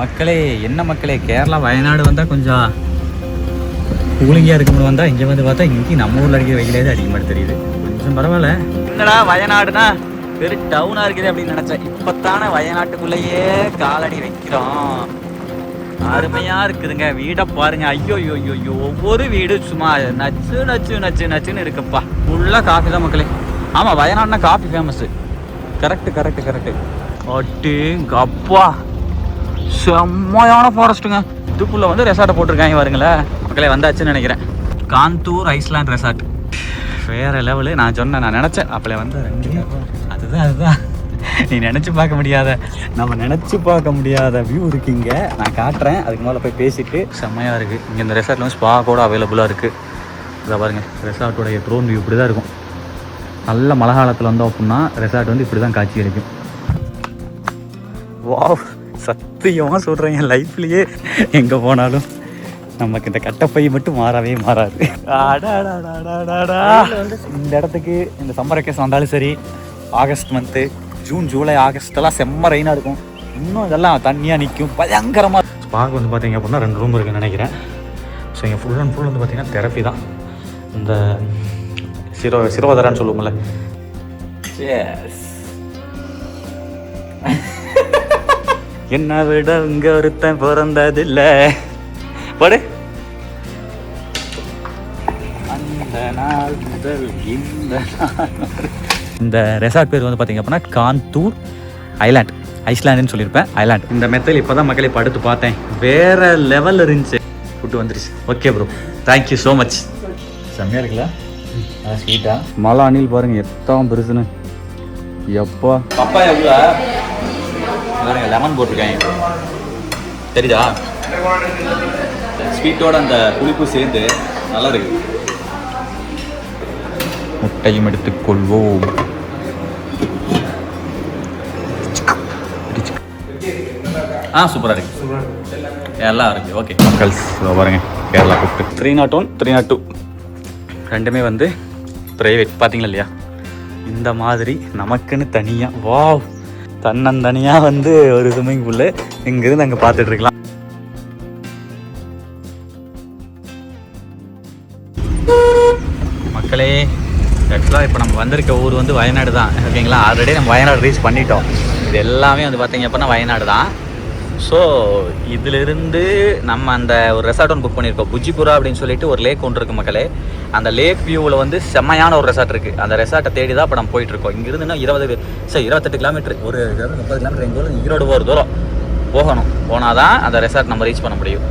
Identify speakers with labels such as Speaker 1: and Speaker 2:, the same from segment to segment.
Speaker 1: மக்களே, என்ன மக்களே, கேரளா வயநாடு வந்தால் கொஞ்சம் கூலிங்காக இருக்கும்னு வந்தால் இங்கே வந்து பார்த்தா இங்கே நம்ம ஊரில் அடிக்கிற வெயிலே தான் அதிகமாக தெரியுது. கொஞ்சம் பரவாயில்ல. என்னடா வயநாடுனா பெரும் டவுனாக இருக்குது அப்படின்னு நினச்சேன். இப்போத்தானே வயநாட்டுக்குள்ளேயே காலடி வைக்கிறோம். அருமையாக இருக்குதுங்க. வீடை பாருங்க. ஐயோ ஐயோ ஐயோ, ஒவ்வொரு வீடு சும்மா நச்சு நச்சு நச்சு நச்சுன்னு இருக்குப்பா. ஃபுல்லாக காஃபி தான் மக்களே. ஆமாம், வயநாடுனா காஃபி ஃபேமஸ்ஸு. கரெக்டு. அட்டேங்கப்பா, செம்மையான ஃபாரஸ்ட்டுங்க. இதுக்குள்ளே வந்து ரெசார்ட்டை போட்டிருக்காங்க பாருங்களேன். மக்களே வந்தாச்சுன்னு நினைக்கிறேன். காந்தூர் ஐஸ்லாண்ட் ரெசார்ட் வேறு லெவலு. நான் நினச்சேன் அப்பளே வந்து அதுதான் நீ நினச்சி பார்க்க முடியாத வியூ இருக்குங்க. நான் காட்டுறேன். அதுக்கு மேலே போய் பேசிட்டு செம்மையாக இருக்குது. இங்கே இந்த ரெசார்ட்டில் வந்து ஸ்பா கூட அவைலபிளாக இருக்குது. இதை பாருங்கள், ரெசார்ட்டோடைய ட்ரோன் வியூ இப்படி தான் இருக்கும். நல்ல மழை காலத்தில் வந்தோம் அப்படின்னா ரெசார்ட் வந்து இப்படி தான் காட்சி அளிக்கும். வாவ், சத்தியமாக சொல்கிறேன், என் லைஃப்லேயே எங்கே போனாலும் நமக்கு இந்த கட்டப்பை மட்டும் மாறவே மாறாது. இந்த இடத்துக்கு இந்த சம்மர் வெக்கேஷன் வந்தாலும் சரி, ஆகஸ்ட் மந்த்து, ஜூன் ஜூலை ஆகஸ்ட்டெல்லாம் செம்ம ரெயினாக இருக்கும். இன்னும் இதெல்லாம் தண்ணியாக நிற்கும் பயங்கரமாக. ஸ்பாக்கு வந்து பார்த்தீங்க அப்படின்னா 2 ரூம் இருக்குன்னு நினைக்கிறேன். ஸோ இங்கே ஃபுல் அண்ட் ஃபுல் வந்து பார்த்திங்கன்னா தெரப்பி தான். இந்த சிரோதரான்னு சொல்லுவோம்ல. என்ன விட இங்கே ஒருத்தன் பிறந்ததில்லை படு. அந்த நாள் முதல் இந்த ரெசார்ட் பேர் வந்து பார்த்தீங்க அப்படின்னா காந்தூர் ஐஸ்லாண்டுன்னு சொல்லியிருப்பேன். ஐலாண்ட். இந்த மெத்தல் இப்போ தான் மக்களே படுத்து பார்த்தேன். வேறு லெவலில் இருந்துச்சு. ஃபுட்டு வந்துருச்சு. Okay bro, thank you so much. செம்மையாக இருக்குல்ல? ஸ்வீட்டா மலை அணில் பாருங்கள் எத்தான் பெருசுன்னு. எப்பா பப்பாயா எவ்வளோ பாருங்க, லெமன் போட்டிருக்காங்க தெரியுதா? ஸ்வீட்டோட அந்த புளிப்பு சேர்ந்து நல்லா இருக்கு. முட்டையும் எடுத்துக்கொள்வோம். சூப்பராக இருக்கு. எல்லாம் இருக்கு. ஓகே மக்கள்ஸ், பாருங்க கேரளா கூப்பிட்டு 301 302 ரெண்டுமே வந்து ப்ரைவேட். பார்த்தீங்களா இல்லையா? இந்த மாதிரி நமக்குன்னு தனியாக வாவ் தன்னந்தனியாக வந்து ஒரு ஸ்விம்மிங் பூலு இங்கிருந்து அங்கே பார்த்துட்டு இருக்கலாம். மக்களே, ஆக்சுவலாக இப்போ நம்ம வந்திருக்க ஊர் வந்து வயநாடு தான். ஓகேங்களா? ஆல்ரெடி நம்ம வயநாடு ரீச் பண்ணிட்டோம். இது எல்லாமே வந்து பார்த்தீங்க அப்படின்னா வயநாடு தான். ஸோ இதிலிருந்து நம்ம அந்த ஒரு ரெசார்ட் ஒன்று புக் பண்ணியிருக்கோம். புஜிபுரா அப்படின்னு சொல்லிட்டு ஒரு லேக் ஒன்று இருக்குது மக்களே. அந்த லேக் வியூவில் வந்து செம்மையான ஒரு ரெசார்ட் இருக்குது. அந்த ரெசார்ட்டை தேடி தான் இப்போ நம்ம போயிட்டுருக்கோம். இங்கிருந்து இன்னும் 28 கிலோமீட்டர், ஒரு 30 கிலோமீட்டர் எங்கள் ஊரில் ஈரோடு ஒரு தூரம் போனால் தான் அந்த ரெசார்ட் நம்ம ரீச் பண்ண முடியும்.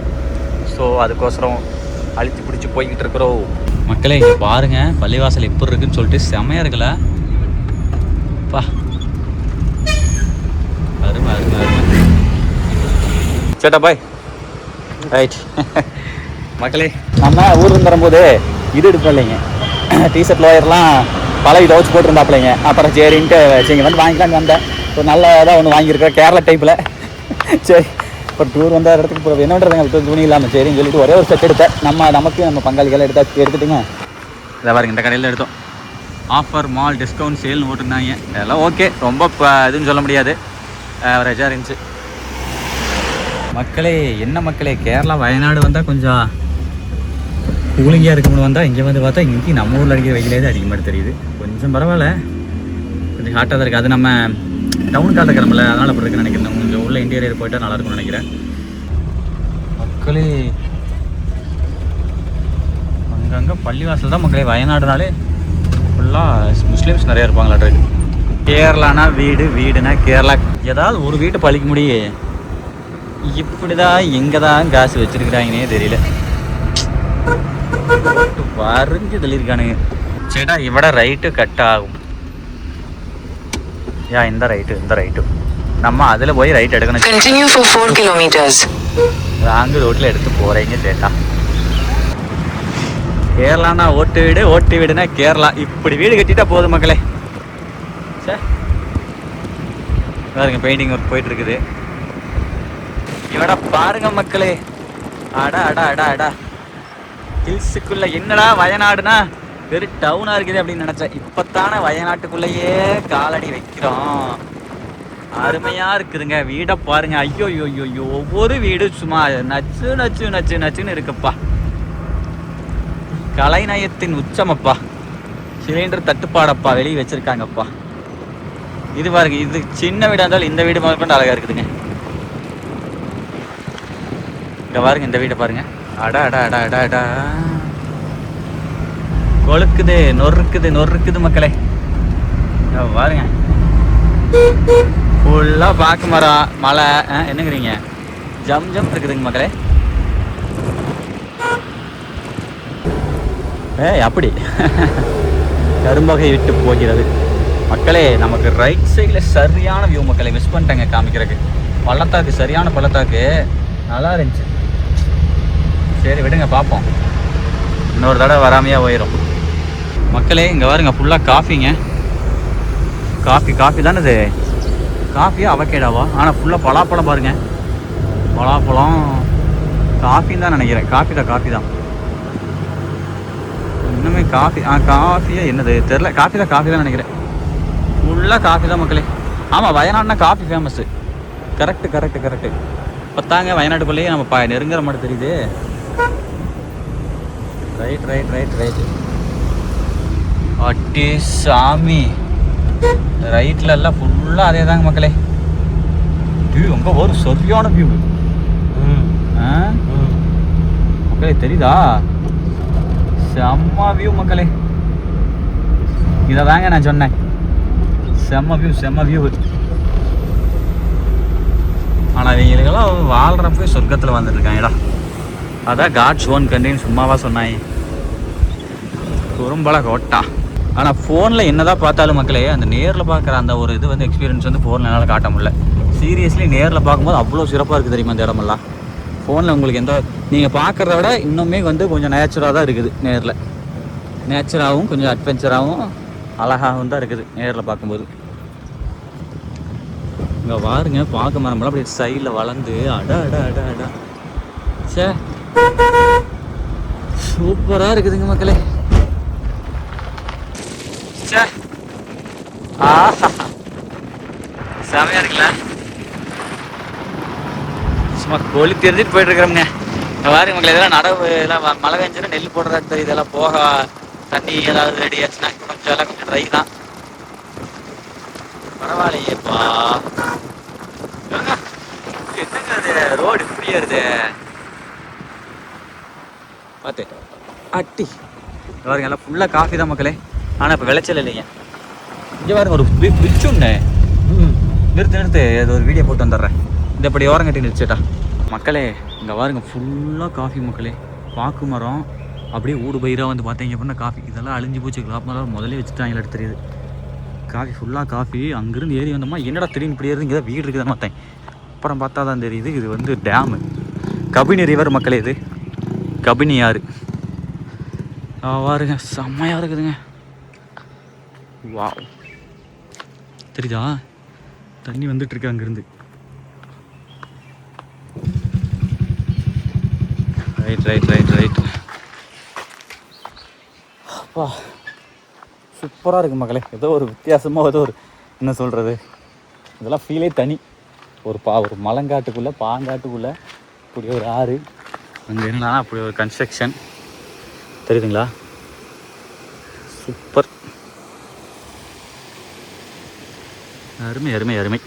Speaker 1: ஸோ அதுக்கோசரம் அழுத்தி பிடிச்சி போய்கிட்டு இருக்கிறோம். மக்களே இங்கே பாருங்கள், பள்ளிவாசல் எப்படி இருக்குன்னு சொல்லிட்டு செம்மையாக இருக்குல்ல? பா அருமை. சேட்டா பாய் ரைட். மக்களே, நம்ம ஊருக்கு வரும்போது இது எடுப்போம் இல்லைங்க, டிஷர்ட் லோயர்லாம் பழகி துவச்சி போட்டுருந்தாப்பிள்ளைங்க. அப்புறம் சரின்ட்டு சரிங்க வந்து வாங்கிக்கலான்னு வந்தேன். ஒரு நல்ல இதாக ஒன்று வாங்கியிருக்கேன் கேரளா டைப்பில். சரி, இப்போ டூர் வந்த இடத்துக்கு இப்போ என்ன பண்ணுறதுங்க, துணி இல்லாமல் சரின்னு சொல்லிட்டு ஒரே ஒரு செட் எடுத்தேன். நம்ம பங்காளிகள் எடுத்துட்டுங்க. இதை பாருங்க, இந்த கடையில் எடுத்தோம். ஆஃபர் மால் டிஸ்கவுண்ட் சேல்னு போட்டுருந்தாங்க. அதெல்லாம் ஓகே, ரொம்ப இதுன்னு சொல்ல முடியாது, ஆவரேஜாக இருந்துச்சு. மக்களே, என்ன மக்களே, கேரளா வயநாடு வந்தால் கொஞ்சம் கூலிங்காக இருக்கும்னு வந்தால் இங்கே வந்து பார்த்தா இங்கே நம்ம ஊரில் அடிக்கிற வெயிலே தான் அதிகமாக தெரியுது. கொஞ்சம் பரவாயில்ல, கொஞ்சம் ஹாட்டாக தான் இருக்குது. அது நம்ம டவுன் காட்ட கிளம்பல, அதனால் அப்படி இருக்குன்னு நினைக்கிறேன். கொஞ்சம் உள்ள இன்டீரியர் போயிட்டால் நல்லாயிருக்கும்னு நினைக்கிறேன். மக்களே, அங்கங்கே பள்ளிவாசல் தான் மக்களே. வயநாடுனாலே ஃபுல்லாக முஸ்லீம்ஸ் நிறையா இருப்பாங்களாட்டு. கேரளானா வீடுனா கேரளா. ஏதாவது ஒரு வீட்டை பழிக்க முடியும். இப்படி தான் எங்கே தான் காசு வச்சுருக்குறாங்கன்னே தெரியல. வரைஞ்சி தள்ளியிருக்கானுங்க. சேட்டா இவட ரைட்டு கட் ஆகும். இந்த ரைட்டு நம்ம அதில் போய் ரைட் எடுக்கணும். ராங்கு ரோட்டில் எடுத்து போகிறீங்க சேட்டா. கேரளானா ஓட்டு வீடுனா கேரளா. இப்படி வீடு கட்டிட்டா போதும் மக்களே. சார் பாருங்க, பெயிண்டிங் ஒர்க் போயிட்டு இருக்குது. இவட பாருங்க மக்களே, அடா ஹில்ஸுக்குள்ள என்னடா வயநாடுனா வெறும் டவுனாக இருக்குது அப்படின்னு நினச்சேன். இப்போத்தானே வயநாட்டுக்குள்ளேயே காலடி வைக்கிறோம். அருமையாக இருக்குதுங்க. மக்களே, அருமையாக இருக்குதுங்க. வீடை பாருங்க. ஐயோ ஐயோ ஐயோ, ஒவ்வொரு வீடு சும்மா நச்சு நச்சு நச்சு நச்சுன்னு இருக்குப்பா. கலைநயத்தின் உச்சமப்பா. சிலிண்டர் தட்டுப்பாடப்பா வெளியே வச்சிருக்காங்கப்பா. இது பாருங்க, இது சின்ன வீடாக இருந்தாலும் இந்த வீடு முதற்கொண்டு அழகாக இருக்குதுங்க. இங்கே பாருங்க, இந்த வீடை பாருங்க. அடா அடா அடா அடா அடா, கொழுக்குது, நொறுக்குது மக்களே. பாருங்க, ஃபுல்லாக பாக்கு மரம், மலை, என்னங்கிறீங்க, ஜம் இருக்குதுங்க மக்களே. அப்படி கரும்பகை விட்டு போகிறது மக்களே. நமக்கு ரைட் சைடில் சரியான வியூ மக்களே. மிஸ் பண்ணிட்டேங்க காமிக்கிறதுக்கு. பள்ளத்தாக்கு, சரியான பள்ளத்தாக்கு, நல்லா இருந்துச்சு. சரி விடுங்க, பார்ப்போம். இன்னொரு தடவை வராமையாக போயிடும் மக்களே. இங்கே பாருங்க, ஃபுல்லாக காஃபிங்க. காஃபி தானே இது? காஃபியா அவகேடாவா? ஆனால் ஃபுல்லாக பலாப்பழம் பாருங்க. பலாப்பழம் காஃபின்னு தான் நினைக்கிறேன். காஃபி தான் இன்னுமே. காஃபியா என்னது தெரில. காஃபி தான் நினைக்கிறேன். ஃபுல்லாக காஃபி தான் மக்களே. ஆமாம், வயநாடுனா காஃபி ஃபேமஸ்ஸு. கரெக்டு. இப்போ தாங்க வயநாட்டுக்குள்ளேயே நம்ம நெருங்குற மாதிரி தெரியுது. ரைட். அட்டி சாமி, ரைட்டில் எல்லாம் ஃபுல்லாக அதே தாங்க மக்களே. வியூ அங்கே ஒரு சரியான வியூ மக்களே, தெரியுதா? செம்ம வியூ மக்களே. இதை தாங்க நான் சொன்னேன், செம்ம வியூ. ஆனால் இவங்களுக்கெல்லாம் வாழ்கிறப்ப சொர்க்கத்தில் வந்துட்டு இருக்காங்கடா. அதான் காட்ஸ் ஓன் கண்ட்ரின்னு சும்மாவா சொன்னாங்க. குறும்பல கோட்டா. ஆனால் ஃபோனில் என்னதான் பார்த்தாலும் மக்களே, அந்த நேரில் பார்க்குற அந்த ஒரு இது வந்து எக்ஸ்பீரியன்ஸ் வந்து ஃபோனில் என்னால் காட்ட முடியல. சீரியஸ்லி நேரில் பார்க்கும்போது அவ்வளோ சிறப்பாக இருக்குது தெரியுமா இந்த இடமெல்லாம். ஃபோனில் உங்களுக்கு எந்த நீங்கள் பார்க்குறத விட இன்னுமே வந்து கொஞ்சம் நேச்சுராக தான் இருக்குது. நேரில் நேச்சுராகவும் கொஞ்சம் அட்வென்ச்சராகவும் அழகாகவும் தான் இருக்குது நேரில் பார்க்கும்போது. இங்கே பாருங்க, பார்க்க மரமெல்லாம் அப்படியே சைடில் வளர்ந்து அடா சே சூப்பராக இருக்குதுங்க மக்களே. சே செமையாக இருக்குல்ல? சும்மா கொளி தெரிஞ்சுட்டு போயிட்டு இருக்கிறோம்ங்க. பாருங்க மக்களே, இதெல்லாம் நடவு, இதெல்லாம் மழை பெஞ்சுன்னா நெல் போடுறதா தெரியுது. இதெல்லாம் போக தண்ணி ஏதாவது ரெடி ஆச்சுன்னா கொஞ்சம் ட்ரை தான். பரவாயில்லையேப்பா. என்னங்க ரோடு இப்படியே வருது பார்த்து. அட்டி பாருங்க, எல்லாம் ஃபுல்லாக காஃபி தான் மக்களே. ஆனால் இப்போ விளைச்சல் இல்லைங்க. இங்கே பாருங்க, ஒரு பிரிட்ஜ் ஒன்று. நிறுத்து அது ஒரு வீடியோ போட்டு வந்துடுறேன். இந்த இப்படி ஓரம் கட்டி நிறுத்திட்டா மக்களே. இங்கே பாருங்க, ஃபுல்லாக காஃபி மக்களே. பாக்கு மரம் அப்படியே ஊடு பயிராக வந்து பார்த்தீங்க அப்படின்னா காஃபி. இதெல்லாம் அழிஞ்சு போச்சு. கிளாப் மரம் முதலே வச்சுட்டாங்க, எடுத்து தெரியுது. காஃபி ஃபுல்லாக காஃபி. அங்கேருந்து ஏறி வந்தோமா, என்னடா திடீர்னு இப்படி ஏறி இங்கே வீடு இருக்குதுன்னு பார்த்தேன். அப்புறம் பார்த்தா தான் தெரியுது இது வந்து டேமு, கபினி ரிவர் மக்களே. இது கபினி ஆறு. பாருங்க, செம்மையாக இருக்குதுங்க. வா, தெரியுதா? தண்ணி வந்துட்டு இருக்கு அங்கேருந்து. ரைட். அப்பா சூப்பராக இருக்குது மக்களே. ஏதோ ஒரு வித்தியாசமாக, ஏதோ ஒரு என்ன சொல்கிறது, இதெல்லாம் ஃபீலே தனி. ஒரு மலங்காட்டுக்குள்ளே, பாங்காட்டுக்குள்ளே இப்படி ஒரு ஆறு. அங்கே என்னன்னா அப்படி ஒரு கன்ஸ்ட்ரக்ஷன் தெரியுதுங்களா? சூப்பர், அருமை.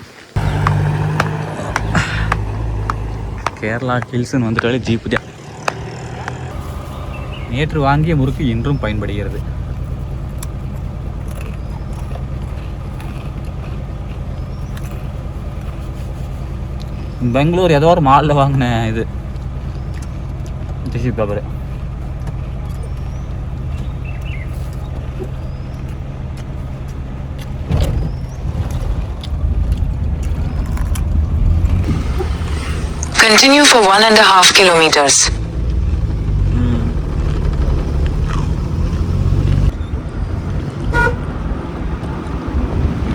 Speaker 1: கேரளா ஹில்ஸ்ன்னு வந்துட்டாலே ஜீப்பு தான். நேற்று வாங்கிய முறுக்கு இன்றும் பயன்படுகிறது. பெங்களூர் ஏதோ ஒரு மாலில் வாங்கின இது tissue paper.
Speaker 2: Continue for 1.5 kilometers.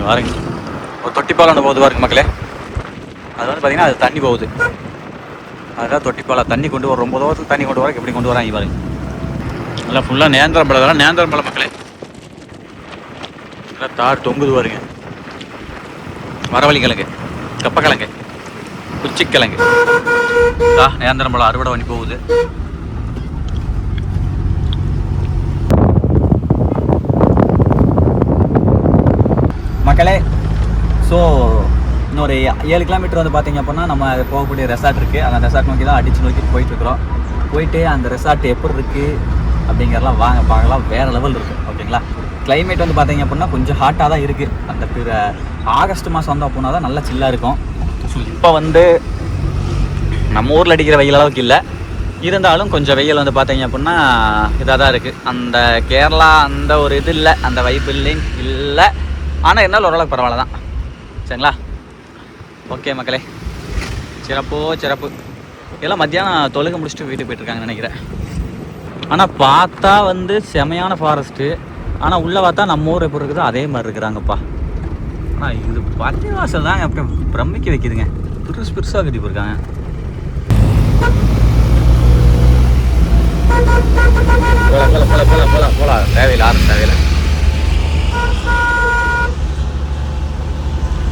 Speaker 1: பாருங்க, ஒரு தொட்டிப்பாலம் போகுது பாருங்க மக்களே. அது வந்து பார்த்தீங்கன்னா அது தண்ணி போகுது. அதுதான் தொட்டிப்பாலம். தண்ணி கொண்டு வர ரொம்ப தூரத்துக்கு தண்ணி கொண்டு வர எப்படி கொண்டு வராங்க பாருங்க. எல்லாம் ஃபுல்லாக நேந்திரம் பழம் மக்களே. எல்லாம் தார் தொங்குது பாருங்க. வரவழி கிழங்கு, கப்பக்கிழங்கு, குச்சிக்கிழங்கு. நேந்திரம் பழம் அறுவடை பண்ணி போகுது. மக்களே, ஸோ இன்னொரு 7 கிலோமீட்டர் வந்து பார்த்தீங்க அப்படின்னா நம்ம போகக்கூடிய ரெசார்ட் இருக்குது. அந்த ரெசார்ட் நோக்கி தான் அடித்து நோக்கி போயிட்டுருக்குறோம். போயிட்டு அந்த ரெசார்ட் எப்படி இருக்குது அப்படிங்கிறலாம் வாங்க பார்க்கலாம். வேறு லெவல் இருக்குது. ஓகேங்களா? கிளைமேட் வந்து பார்த்தீங்க அப்படின்னா கொஞ்சம் ஹாட்டாக தான் இருக்குது. அந்த ஆகஸ்ட் மாதம் வந்தோம் அப்படின்னா தான் நல்லா சில்லாக இருக்கும். ஸோ இப்போ வந்து நம்ம ஊரில் அடிக்கிற வெயில் அளவுக்கு இல்லை, இருந்தாலும் கொஞ்சம் வெயில் வந்து பார்த்தீங்க அப்படின்னா இதாக தான் இருக்குது. அந்த கேரளா அந்த ஒரு இது இல்லை, அந்த வைப்பு இல்லை. ஆனால் இருந்தாலும் ஓரளவுக்கு பரவாயில்ல தான். சரிங்களா? ஓகே மக்களே, சிறப்பு. எல்லாம் மத்தியானம் தொழுக முடிச்சுட்டு வீட்டுக்கு போயிட்டுருக்காங்கன்னு நினைக்கிறேன். ஆனால் பார்த்தா வந்து செமையான ஃபாரஸ்ட்டு. ஆனால் உள்ளே பார்த்தா நம்ம ஊர் எப்படி இருக்குதோ அதே மாதிரி இருக்கிறாங்கப்பா. ஆனால் இது பள்ளிவாசல் தாங்க அப்படியே பிரமிக்க வைக்குதுங்க. பெருசாக கட்டி போயிருக்காங்க. போலாம் தேவையில்லை, யாரும் தேவையில்லை.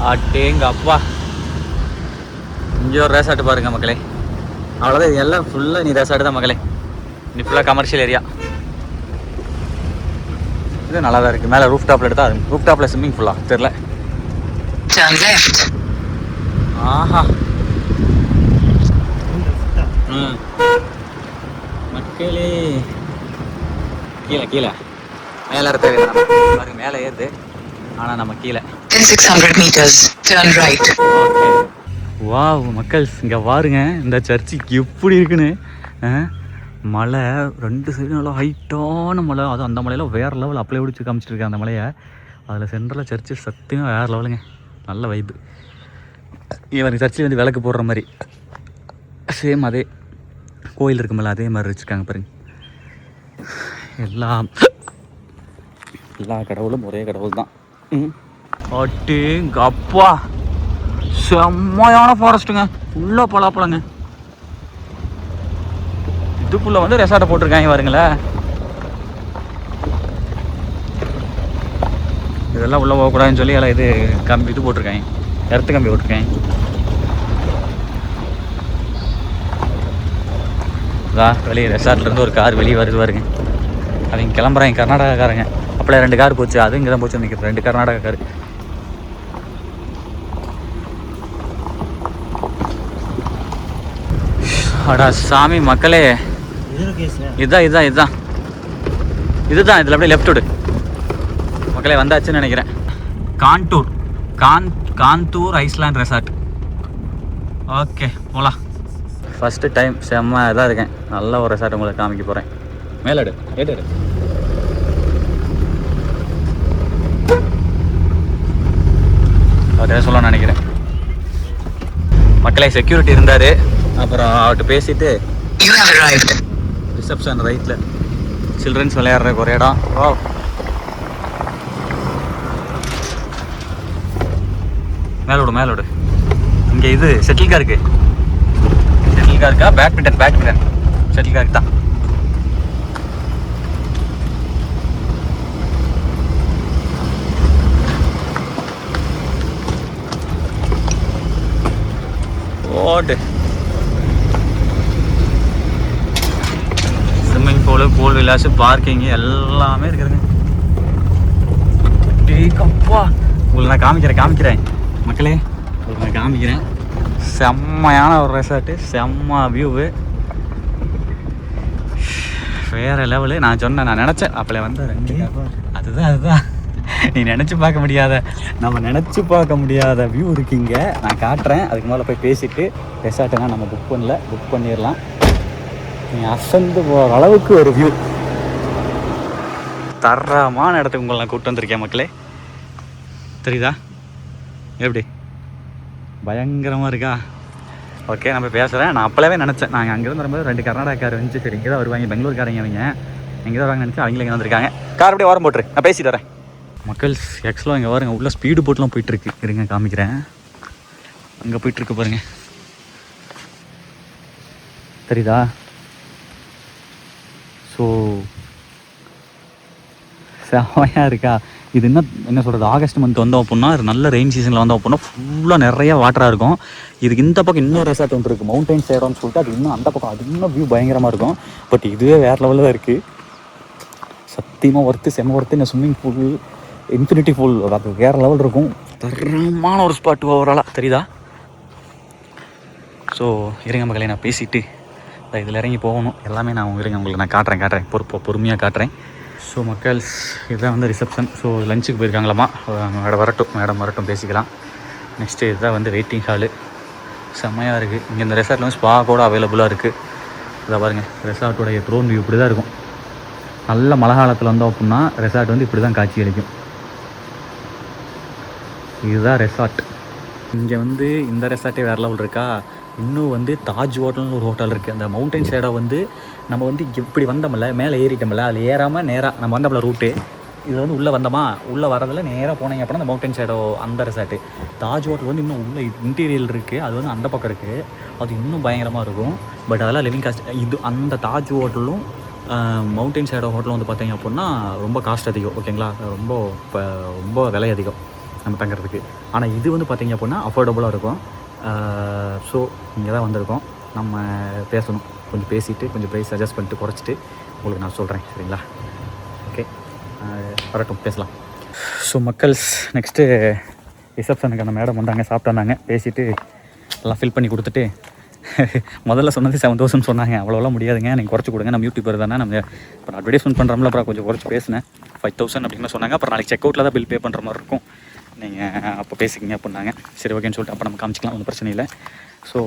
Speaker 1: அட்டேங்க அப்பா, இங்கே ஒரு ரெசார்ட் பாருங்க மக்களே. அவ்வளோதான், இது எல்லாம் ஃபுல்லாக நீ ரெசார்ட் தான் மக்களே. நீ ஃபுல்லாக கமர்ஷியல் ஏரியா. இது நல்லா தான் இருக்குது. மேலே ரூஃப் டாப்பில் எடுத்தால் ரூஃப் டாப்பில் ஸ்விம்மிங் ஃபுல்லாக தெரில. ஆஹா, மக்களே கீழே மேலே தேவையில்லை. பாருங்க மேலே ஏறுது, ஆனால் நம்ம கீழே.
Speaker 2: 600 meters, turn right.
Speaker 1: வாவ் மக்கள், இங்கே பாருங்க இந்த சர்ச்சுக்கு எப்படி இருக்குன்னு. மலை 2 சைடும் நல்லா ஹைட்டான மலை. அதுவும் அந்த மலையில் வேறு லெவல் அப்ளை பிடிச்சி காமிச்சிட்டு இருக்கேன் அந்த மலையை. அதில் சென்ட்ரலில் சர்ச்சு சத்தியமாக வேறு லெவலுங்க. நல்ல வைப்பு. இவன் சர்ச்சில் வந்து விளக்கு போடுற மாதிரி சேம் அதே கோயில் இருக்குமில்ல அதே மாதிரி வச்சுருக்காங்க பாருங்க. எல்லா கடவுளும் ஒரே கடவுள் தான். அட்டேங்க அப்பா, செம்மையான ஃபாரஸ்ட்டுங்க. ஃபுல்லாக பலாப்பழங்க. இதுக்குள்ளே வந்து ரெசார்ட்டை போட்டிருக்காங்க பாருங்களேன். இதெல்லாம் உள்ளே போகக்கூடாதுன்னு சொல்லி எல்லாம் இது கம்பி இது போட்டிருக்காங்க, எர்த்து கம்பி போட்டிருக்காங்க. வெளியே ரெசார்ட்லேருந்து ஒரு கார் வெளியே வருது பாருங்க. அவங்க கிளம்புறாங்க, கர்நாடகாக்காரங்க. அப்படியே 2 கார் போச்சு, அது இங்கே தான் போச்சு நிற்கிறது. 2 கர்நாடகா கார். அடா சாமி மக்களே, இதுதான் இதில் அப்படியே லெஃப்ட் விடு மக்களே. வந்தாச்சுன்னு நினைக்கிறேன். Contour island resort. ஓகே போகலாம். ஃபஸ்ட்டு டைம் செம்ம இதாக இருக்கேன். நல்ல ஒரு ரெசார்ட் உங்களுக்கு காமிக்க போகிறேன். மேலாடு ஏடு அதே சொல்ல நினைக்கிறேன். மக்களே செக்யூரிட்டி இருந்தார், அப்புறம் அவர்கிட்ட பேசிட்டு ரிசப்ஷன் ரைட்டில் சில்ட்ரன்ஸ் விளையாடுறதுக்கு ஒரு இடம். ஓ மேலோடு இங்கே இது ஷட்டில் கார்க்கு பேட்மிண்டன் ஷட்டில் கார்க்கு தான். ஓட்டு ஸ்விம்மிங் பூல் விலாஸ் பார்க்கிங் எல்லாமே இருக்குதுங்க. டேக்கப்பா, உங்களுக்கு நான் காமிக்கிறேன் மக்களே, உங்களுக்கு நான் காமிக்கிறேன். செம்மையான ஒரு ரெசார்ட்டு, செம்ம வியூவு, வேறு லெவலு. நான் நினச்சேன் அப்பளே வந்து அதுதான் நீ நினச்சி பார்க்க முடியாத வியூ இருக்குங்க. நான் காட்டுறேன். அதுக்கு மேலே போய் பேசிவிட்டு ரெசார்ட்டெல்லாம் நம்ம புக் பண்ணிடலாம். நீ அசந்து போகிற அளவுக்கு ஒரு வியூ, தரமான இடத்துக்கு உங்களை நான் கூப்பிட்டு வந்திருக்கேன் மக்களே. தெரியுதா எப்படி பயங்கரமாக இருக்கா? ஓகே, நம்ம பேசுகிறேன். நான் அப்போவே நினச்சேன், நாங்கள் அங்கேருந்து வரும்போது 2 கர்நாடகாக்கார் வந்துச்சு. சரி இங்கே தான் வருவாங்க, பெங்களூர்காரங்க அவங்க இங்கே தான் வருவாங்க நினச்சி அவங்களே இங்கே வந்திருக்காங்க. கார் அப்படியே ஓரம் போட்டுரு, நான் பேசிட்டு வரேன். மக்கள் எக்ஸ்லோ இங்கே வருங்க, உள்ள ஸ்பீடு போட்லாம் போயிட்டுருக்கு. இருங்க காமிக்கிறேன். அங்கே போயிட்டுருக்கு பாருங்க, தெரியுதா? ஸோ செமையாக இருக்கா? இது என்ன சொல்கிறது, ஆகஸ்ட் மந்த் வந்தோம் அப்படின்னா நல்ல ரெயின் சீசனில் வந்தோம் அப்படின்னா ஃபுல்லாக நிறைய வாட்டராக இருக்கும். இதுக்கு இந்த பக்கம் இன்னொரு ரெசார்ட் ஒன்று இருக்குது, மவுண்டைன் சைடோன்னு சொல்லிட்டு. அது இன்னும் அந்த பக்கம் அது இன்னும் வியூ பயங்கரமாக இருக்கும். பட் இதுவே வேறு லெவலில் தான் இருக்குது. சத்தியமாக ஒர்த்து, செம்ம ஒர்த்து. இந்த ஸ்விம்மிங் பூல், இன்ஃபினிட்டி பூல், அது வேறு லெவல் இருக்கும். தரமான ஒரு ஸ்பாட் ஓவராலாக தெரியுதா? ஸோ இருங்க மக்களை, நான் பேசிவிட்டு இதில் இறங்கி போகணும். எல்லாமே நான் உங்களுக்கு நான் காட்டுறேன் பொறுமையாக காட்டுறேன். ஸோ மக்கள்ஸ், இதுதான் வந்து ரிசப்ஷன். ஸோ லஞ்சுக்கு போயிருக்காங்களாமா. மேடம் வரட்டும் பேசிக்கலாம். நெக்ஸ்ட்டு இதுதான் வந்து வெயிட்டிங் ஹாலு. செம்மையாக இருக்குது. இங்கே இந்த ரெசார்ட்டில் வந்து ஸ்பா கூட அவைலபிளாக இருக்குது. இதை பாருங்கள், ரெசார்ட்டோடைய ட்ரோன் வியூ இப்படி தான் இருக்கும். நல்ல மழை காலத்தில் வந்தோம் அப்படின்னா ரெசார்ட் வந்து இப்படி தான் காட்சி அளிக்கும். இதுதான் ரெசார்ட். இங்கே வந்து இந்த ரெசார்ட்டே வேறு லெவல் இருக்கா. இன்னும் வந்து தாஜ் ஹோட்டல்னு ஒரு ஹோட்டல் இருக்குது. அந்த மவுண்டைன் சைடாக வந்து நம்ம வந்து இப்படி வந்தோம்ல, மேலே ஏறிட்டோம்ல, அதில் ஏறாமல் நேராக நம்ம வந்தோம்ல ரூட்டு, இது வந்து உள்ளே வந்தோமா, உள்ளே வரதில் நேராக போனீங்க அப்படின்னா அந்த மவுண்டைன் சைடோ அந்த ரெசார்ட்டு. தாஜ் ஹோட்டல் வந்து இன்னும் உள்ள இன்டீரியல் இருக்குது, அது வந்து அந்த பக்கம் இருக்குது. அது இன்னும் பயங்கரமாக இருக்கும். பட் அதெல்லாம் லிவிங் காஸ்ட். இது அந்த தாஜ் ஹோட்டலும் மவுண்டைன் சைடோ ஹோட்டலும் வந்து பார்த்தீங்க அப்படின்னா ரொம்ப காஸ்ட் அதிகம். ஓகேங்களா, ரொம்ப விலை அதிகம் நம்ம தங்குறதுக்கு. ஆனால் இது வந்து பார்த்தீங்க அப்படின்னா அஃபோர்டபுளாக இருக்கும். ஸோ இங்கே தான் வந்திருக்கோம். நம்ம பேசணும், கொஞ்சம் பேசிவிட்டு கொஞ்சம் ப்ரைஸ் அட்ஜஸ்ட் பண்ணிட்டு குறைச்சிட்டு உங்களுக்கு நான் சொல்கிறேன், சரிங்களா? ஓகே, வரட்டும், பேசலாம். ஸோ மக்கள்ஸ், நெக்ஸ்ட்டு ரிசப்ஷனுக்கு அந்த மேடம் வந்தாங்க, சாப்பிட்டாங்க, பேசிவிட்டு எல்லாம் ஃபில் பண்ணி கொடுத்துட்டு முதல்ல சொன்னது 7,000 சொன்னாங்க. அவ்வளோலாம் முடியாதுங்க, நீங்கள் குறைச்சி கொடுங்க, நம்ம யூடியூபர் தானே, நம்ம இப்போ அட்வர்டைஸ்மெண்ட் பண்ணுறோம்ல, அப்புறம் கொஞ்சம் குறைச்சி பேசினேன். 5,000 அப்படின்னு சொன்னாங்க. அப்புறம் நாளைக்கு செக் அவுட்டில் தான் பில் பே பண்ணுற மாதிரி இருக்கும், நீங்கள் அப்போ பேசிக்கிங்க அப்படின்னாங்க. சரி ஓகேன்னு சொல்லிட்டு அப்போ நம்ம காமிச்சிக்கலாம், ஒன்றும் பிரச்சனை இல்லை. ஸோ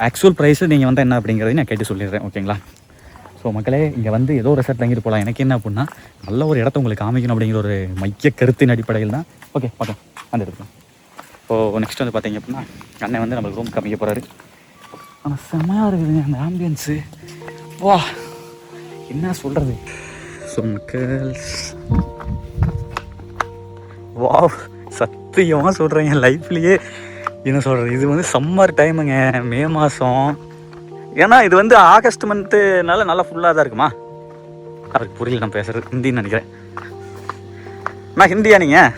Speaker 1: ஆக்சுவல் ப்ரைஸு நீங்கள் வந்து என்ன அப்படிங்கிறதையும் நான் கேட்டு சொல்லிடுறேன், ஓகேங்களா? ஸோ மக்களே, இங்கே வந்து ஏதோ ஒரு ரெசார்ட் தங்கிட்டு போகலாம். எனக்கு என்ன அப்படின்னா, நல்ல ஒரு இடத்த உங்களுக்கு காமிக்கணும் அப்படிங்கிற ஒரு மைய கருத்தின் அடிப்படையில் தான். ஓகே, பார்க்கலாம் அந்த இடத்துல. இப்போது நெக்ஸ்ட் வந்து பார்த்தீங்க அப்படின்னா, அண்ணன் வந்து நம்மளுக்கு ரூம் காமிக்க போகிறாரு. ஆனால் செம்மையாக இருக்குதுங்க அந்த ஆம்பியன்ஸு. வா, என்ன சொல்கிறது. ஸோ மக்கள்ஸ், வா, சத்தியமாக சொல்கிறேன், என் லைஃப்லேயே என்ன சொல்கிறது, இது வந்து சம்மர் டைமுங்க, மே மாதம். ஏன்னா இது வந்து ஆகஸ்ட் மந்த்துனால நல்லா ஃபுல்லாக தான் இருக்குமா. அவருக்கு புரியல நான் பேசுகிறது, ஹிந்தின்னு நினைக்கிறேன். நான் ஹிந்தியா நீங்கள்?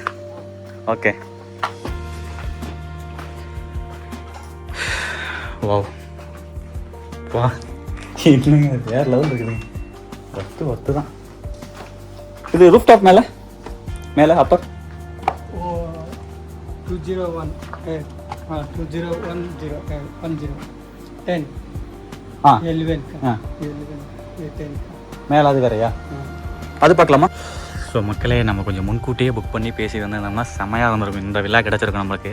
Speaker 1: ஓகே. வா வா, என்னங்க வேறு லெவல் இருக்குதுங்க. ஒர்த்து தான். இது ரூஃப் டாப் மேலே அப்பர்
Speaker 3: 201 2010 10 11 10
Speaker 1: மேலே அது வேறையா? அது பார்க்கலாமா? ஸோ மக்களே, நம்ம கொஞ்சம் முன்கூட்டியே புக் பண்ணி பேசி வந்திருந்தோம்னா செம்மையாக இருந்திருக்கும். இந்த விழா கிடச்சிருக்கும் நம்மளுக்கு.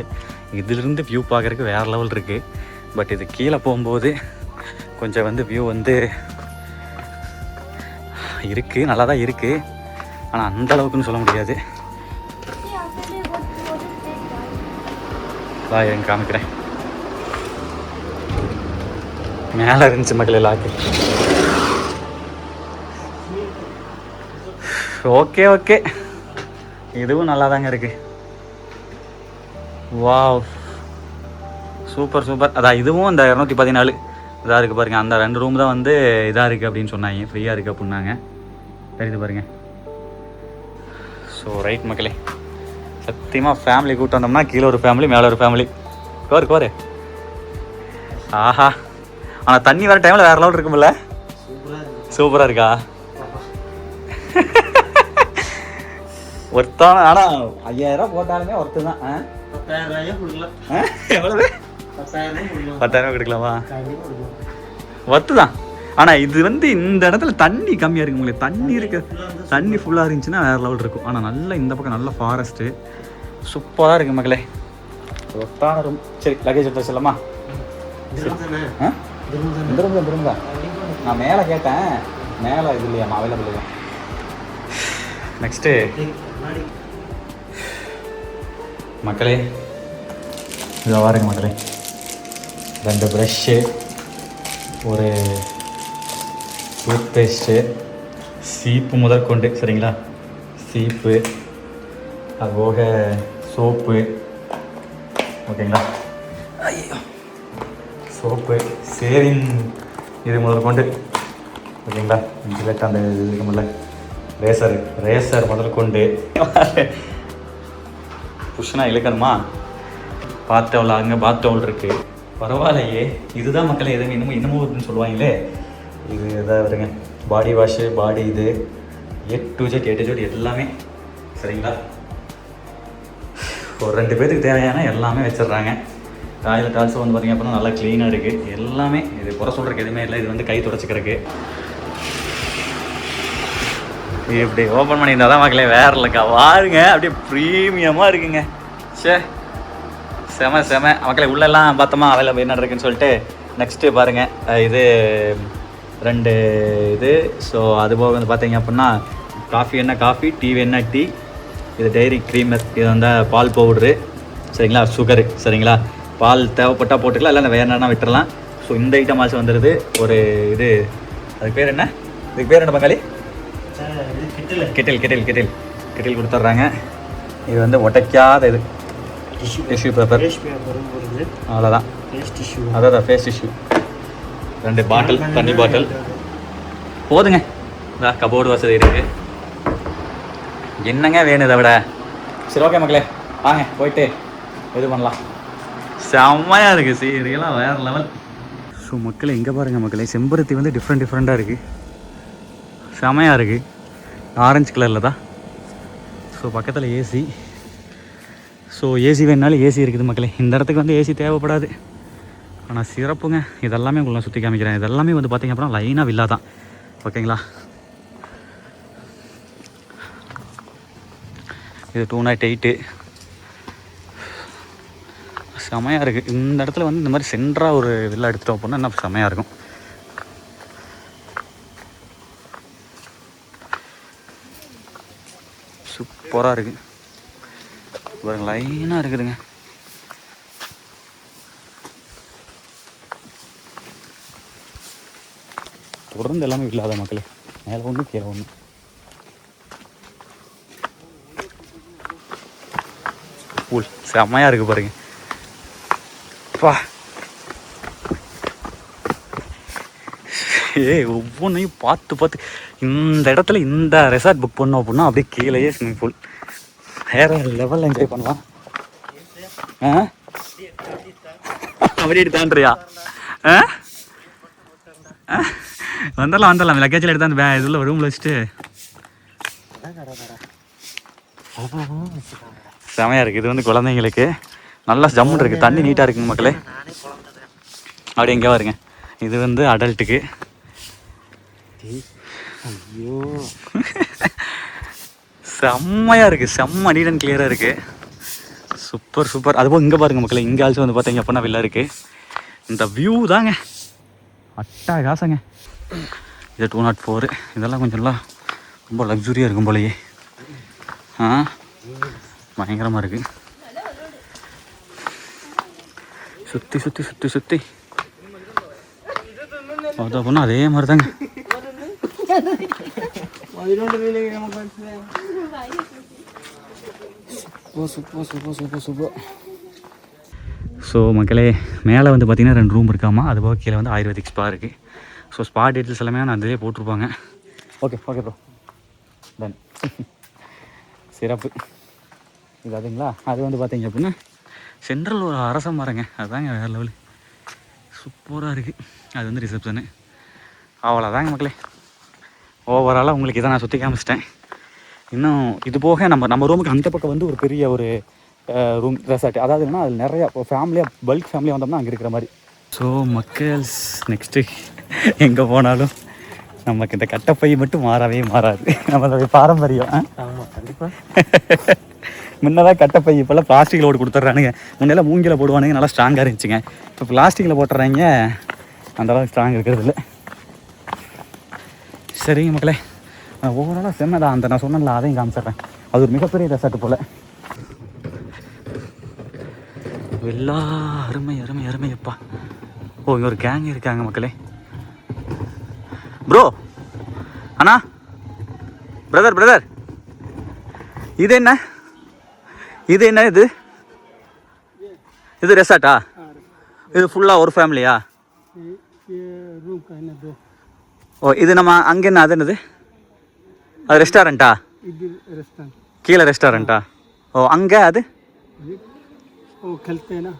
Speaker 1: இதிலிருந்து வியூ பார்க்குறதுக்கு வேறு லெவல் இருக்குது. பட் இது கீழே போகும்போது கொஞ்சம் வந்து வியூ வந்து இருக்குது, நல்லா தான் இருக்குது. ஆனால் அந்த அளவுக்குன்னு சொல்ல முடியாது. எங்க காமிக்கிறேன். மேலே இருந்துச்சு மக்களே லாக்கு. ஓகே ஓகே, இதுவும் நல்லா தாங்க இருக்கு. Wow, super super. அதான் இதுவும் இந்த 214 இதாக இருக்குது பாருங்க. அந்த 2 ரூம் தான் வந்து இதாக இருக்குது அப்படின்னு சொன்னாங்க, ஃப்ரீயாக இருக்குது அப்படின்னாங்க. தெரியுது பாருங்க. ஸோ ரைட் மக்களே, சத்தியமாக ஃபேமிலி கூப்பிட்டு வந்தோம்னா கீழே ஒரு ஃபேமிலி, மேலே ஒரு ஃபேமிலி. கோரு ஆஹா. ஆனால் தண்ணி வர டைமில் வேறு லெவல் இருக்கும்ல. சூப்பராக இருக்கா? ஒருத்தான. ஆனால் 5000 போட்டாலுமே ஒருத்து தான்.
Speaker 3: 10,000 கொடுக்கலாம்.
Speaker 1: எவ்வளவு? 10,000 கொடுக்கலாமா? ஒர்த்து தான். ஆனால் இது வந்து இந்த இடத்துல தண்ணி கம்மியாக இருக்கு உங்களுக்கு. தண்ணி இருக்கு, தண்ணி ஃபுல்லாக இருந்துச்சுன்னா வேறு லெவல் இருக்கும். ஆனால் நல்ல இந்த பக்கம் நல்ல ஃபாரஸ்ட்டு சூப்பராக இருக்குது மக்களே. ஒத்தான ரூம். சரி, லக்கேஜ் எடுத்து வச்சிடலாமா? இந்த ரூம் தான். நான் மேலே கேட்டேன், மேலே இது இல்லையாம்மா, அவைலபிள் இல்லை. நெக்ஸ்ட்டு மக்களே, இதை பாருங்க மக்களே, 2 ப்ரஷ்ஷு, ஒரு டூத் பேஸ்ட்டு, சீப்பு முதற்கொண்டு, சரிங்களா? சீப்பு, அதுபோக சோப்பு, ஓகேங்களா? ஐயோ, சோப்பு, சேரிங் இது முதற்கொண்டு, ஓகேங்களா? ஜிலட் அந்த இது இருக்குமில்ல, ரேசர் முதல் கொண்டு புஷ்ஷனாக இழுக்கணுமா? பாத்தவள் அங்கே பாத்தவள் இருக்குது. பரவாயில்லையே, இதுதான் மக்களே எதுவும் இன்னமும் அப்படின்னு சொல்லுவாங்களே. இது எதாவது வருங்க, பாடி வாஷு, பாடி இது A to Z எல்லாமே சரிங்களா. ஒரு 2 பேருக்கு தேவையான எல்லாமே வச்சிடுறாங்க. டாய்லெட் ஆல்சோ வந்து பார்த்திங்க அப்படின்னா நல்லா க்ளீனாக இருக்குது எல்லாமே. இது குறை சொல்கிறதுக்கு எதுவுமே இல்லை. இது வந்து கை துடைச்சிக்கிறதுக்கு இப்படி ஓப்பன் பண்ணியிருந்தா தான் மக்களே வேறு இல்லைக்கா. வாருங்க, அப்படியே ப்ரீமியமாக இருக்குங்க. சே செம மக்களே. உள்ளெல்லாம் பார்த்தோமா அவைலபிள் என்ன இருக்குன்னு சொல்லிட்டு. நெக்ஸ்ட்டு பாருங்கள், இது 2 இது. ஸோ அதுபோக வந்து பார்த்தீங்க அப்படின்னா காஃபி என்ன காஃபி, டீ என்ன டீ. இது டைரி க்ரீமர், இது வந்து பால் பவுட்ரு சரிங்களா, சுகரு சரிங்களா. பால் தேவைப்பட்டால் போட்டுக்கலாம், இல்லை வேறு என்னன்னா விட்டுறலாம். ஸோ இந்த ஐட்டம் ஆல்சோ வந்துடுது. ஒரு இது அதுக்கு பேர் என்ன, இதுக்கு பேர் என்ன பங்காளி? கெட்டில் கொடுத்துட்றாங்க. இது வந்து உடைக்காத இது டிஷ்யூ பேப்பர், அவ்வளோதான். அதான் ஃபேஸ் டிஷ்யூ. 2 பாட்டில், தண்ணி பாட்டில் போதுங்க. கபோர்டு வசதி இருக்குது. என்னங்க வேணும் இதை விட? சரி ஓகே மக்களே, வாங்க போயிட்டு இது பண்ணலாம். செம்மையாக இருக்குது சீரியெல்லாம் வேறு லெவல். ஸோ மக்களே இங்கே பாருங்கள் மக்களே, செம்பருத்தி வந்து டிஃப்ரெண்ட்டாக இருக்குது. செம்மையாக இருக்குது, ஆரஞ்சு கலரில் தான். ஸோ பக்கத்தில் ஏசி. ஸோ ஏசி வேணுனாலும் ஏசி இருக்குது மக்களே. இந்த இடத்துக்கு வந்து ஏசி தேவைப்படாது, ஆனால் சிறப்புங்க. இதெல்லாமே உங்களுக்கு நான் சுற்றி காமிக்கிறேன். இதெல்லாமே வந்து பார்த்திங்க அப்புறம் லைனாக வில்லா தான், ஓகேங்களா. இது 208 செமையாக இருக்குது. இந்த இடத்துல வந்து இந்த மாதிரி சென்டராக ஒரு வில்லா எடுத்துகிட்டோம் அப்படின்னா இன்னும் செமையாக இருக்கும். சூப்பராக இருக்குது பாருங்க, லைனாக இருக்குதுங்க. தொடர்ந்து எல்லாமே இல்லாத மக்களே, மேலே ஒன்று கீழே ஒன்று. கூல் செம்மையாக இருக்குது பாருங்க. பா ஒவ்வொன்றையும் பார்த்து இந்த இடத்துல இந்த ரெசார்ட் புக் பண்ணோம் அப்படின்னா அப்படியே கீழேயே ஸ்விம்மிங் பூல் வேறு லெவலில் என்ஜாய் பண்ணலாம். அப்படியே தாண்டியா? வந்துடலாம் லக்கேஜில் எடுத்து அந்த இதில் ரூமில் வச்சுட்டு. செமையாக இருக்குது. இது வந்து குழந்தைங்களுக்கு நல்லா ஜம்முன்னு இருக்குது, தண்ணி நீட்டாக இருக்குங்க மக்களே. அப்படி எங்கே வருங்க, இது வந்து அடல்ட்டுக்கு. ஐயோ செம்மையாக இருக்குது, செம்ம நீட் அண்ட் கிளியராக இருக்குது. சூப்பர். அதுபோல் இங்கே பாருங்கள் மக்களே, இங்கே ஆல்சோ வந்து பார்த்தீங்க அப்படின்னா வில்லா இருக்குது. இந்த வியூ தாங்க அட்டகாசங்க. இது 204. இதெல்லாம் கொஞ்சம் ரொம்ப லக்ஸுரியாக இருக்கும் போலயே. பயங்கரமாக இருக்குது. சுற்றி அது அப்படின்னா அதே மாதிரி தாங்க. சூப்பர். ஸோ மக்களே, மேலே வந்து பார்த்திங்கன்னா 2 ரூம் இருக்காமா. அதுபோக கீழே வந்து ஆயுர்வேதிக் ஸ்பா இருக்குது. ஸோ ஸ்பா டீட்டெயில்ஸ் எல்லாமே நான் அதிலே போட்டிருப்பாங்க. Okay bro, done. சிறப்பு. இது அதுங்களா, அது வந்து பார்த்தீங்க அப்படின்னா சென்ட்ரல் ஒரு அரச மரங்க, அதுதாங்க வேறு லெவலு. சூப்பராக இருக்குது. அது வந்து ரிசப்ஷனு. அவ்வளோதாங்க மக்களே. ஓவராலாக உங்களுக்கு இதை நான் சுற்றி காமிச்சிட்டேன். இன்னும் இது போக நம்ம ரூமுக்கு அந்த பக்கம் வந்து ஒரு பெரிய ஒரு ரூம் ரெசார்ட், அதாவது என்னன்னா அதில் நிறையா ஃபேமிலியாக பல்க் ஃபேமிலியாக வந்தோம்னா அங்கே இருக்கிற மாதிரி. ஸோ மக்கள்ஸ், நெக்ஸ்ட்டு எங்கே போனாலும் நமக்கு இந்த கட்டப்பை மட்டும் மாறவே மாறாது. நம்மளுடைய பாரம்பரியம். ஆமாம், கண்டிப்பாக. முன்னதான் கட்டப்பை, இப்போல்லாம் பிளாஸ்டிக்கில் போட்டு கொடுத்துட்றானுங்க. முன்னெல்லாம் மூங்கில போடுவானுங்க, நல்லா ஸ்ட்ராங்காக இருந்துச்சுங்க. இப்போ பிளாஸ்டிக்கில் போட்டுறாங்க, அந்தளவுக்கு ஸ்ட்ராங் இருக்கிறது இல்லை. சரிங்க மக்களே, ஓவராலாக செம்மதான். அந்த நான் சொன்னல அதையும் காமிச்சிட்றேன். அது ஒரு மிகப்பெரிய ரெசார்ட் போல். எல்லா அருமையப்பா. ஓ, இங்கே ஒரு கேங் இருக்காங்க மக்களே. ப்ரோ, அண்ணா, பிரதர், இது என்ன இது ரெசார்ட்டா? இது ஃபுல்லாக ஒரு ஃபேமிலியா? ஓ, இது நம்ம அங்கே என்ன, அது என்னது, அது ரெஸ்டாரண்ட்டா? கீழே ரெஸ்டாரண்ட்டா? ஓ, அங்கே அது
Speaker 3: वो खेलते हैं ना